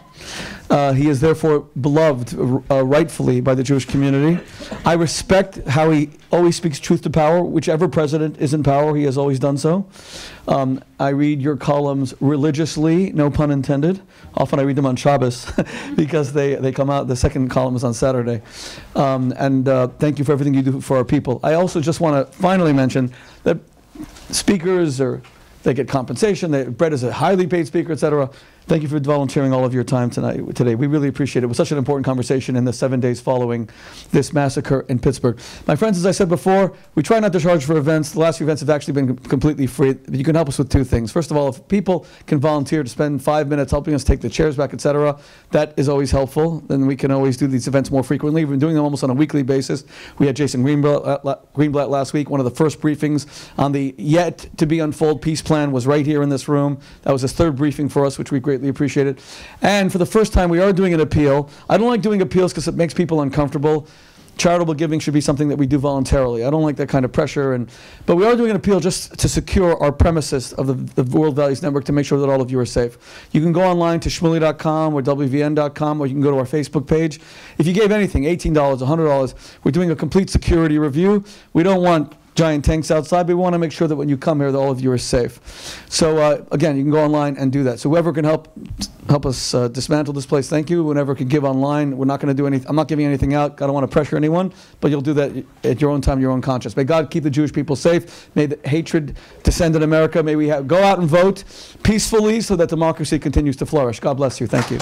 Speaker 1: He is therefore beloved rightfully by the Jewish community. I respect how he always speaks truth to power. Whichever president is in power, he has always done so. I read your columns religiously, no pun intended. Often I read them on Shabbos because they come out, the second column is on Saturday. Thank you for everything you do for our people. I also just want to finally mention that speakers, they get compensation. Bret is a highly paid speaker, etc. Thank you for volunteering all of your time today. We really appreciate it. It was such an important conversation in the 7 days following this massacre in Pittsburgh. My friends, as I said before, we try not to charge for events. The last few events have actually been completely free. But you can help us with two things. First of all, if people can volunteer to spend 5 minutes helping us take the chairs back, etc., that is always helpful. Then we can always do these events more frequently. We've been doing them almost on a weekly basis. We had Jason Greenblatt last week. One of the first briefings on the yet-to-be-unfold peace plan was right here in this room. That was his third briefing for us, which we greatly appreciated. And for the first time, we are doing an appeal. I don't like doing appeals because it makes people uncomfortable. Charitable giving should be something that we do voluntarily. I don't like that kind of pressure. But we are doing an appeal just to secure our premises of the World Values Network to make sure that all of you are safe. You can go online to shmuley.com or wvn.com, or you can go to our Facebook page. If you gave anything, $18, $100, we're doing a complete security review. We don't want giant tanks outside, but we want to make sure that when you come here that all of you are safe. So again, you can go online and do that. So whoever can help us dismantle this place, thank you. Whoever can give online, we're not going to do anything. I'm not giving anything out. I don't want to pressure anyone, but you'll do that at your own time, your own conscience. May God keep the Jewish people safe. May the hatred descend in America. May we go out and vote peacefully so that democracy continues to flourish. God bless you. Thank you.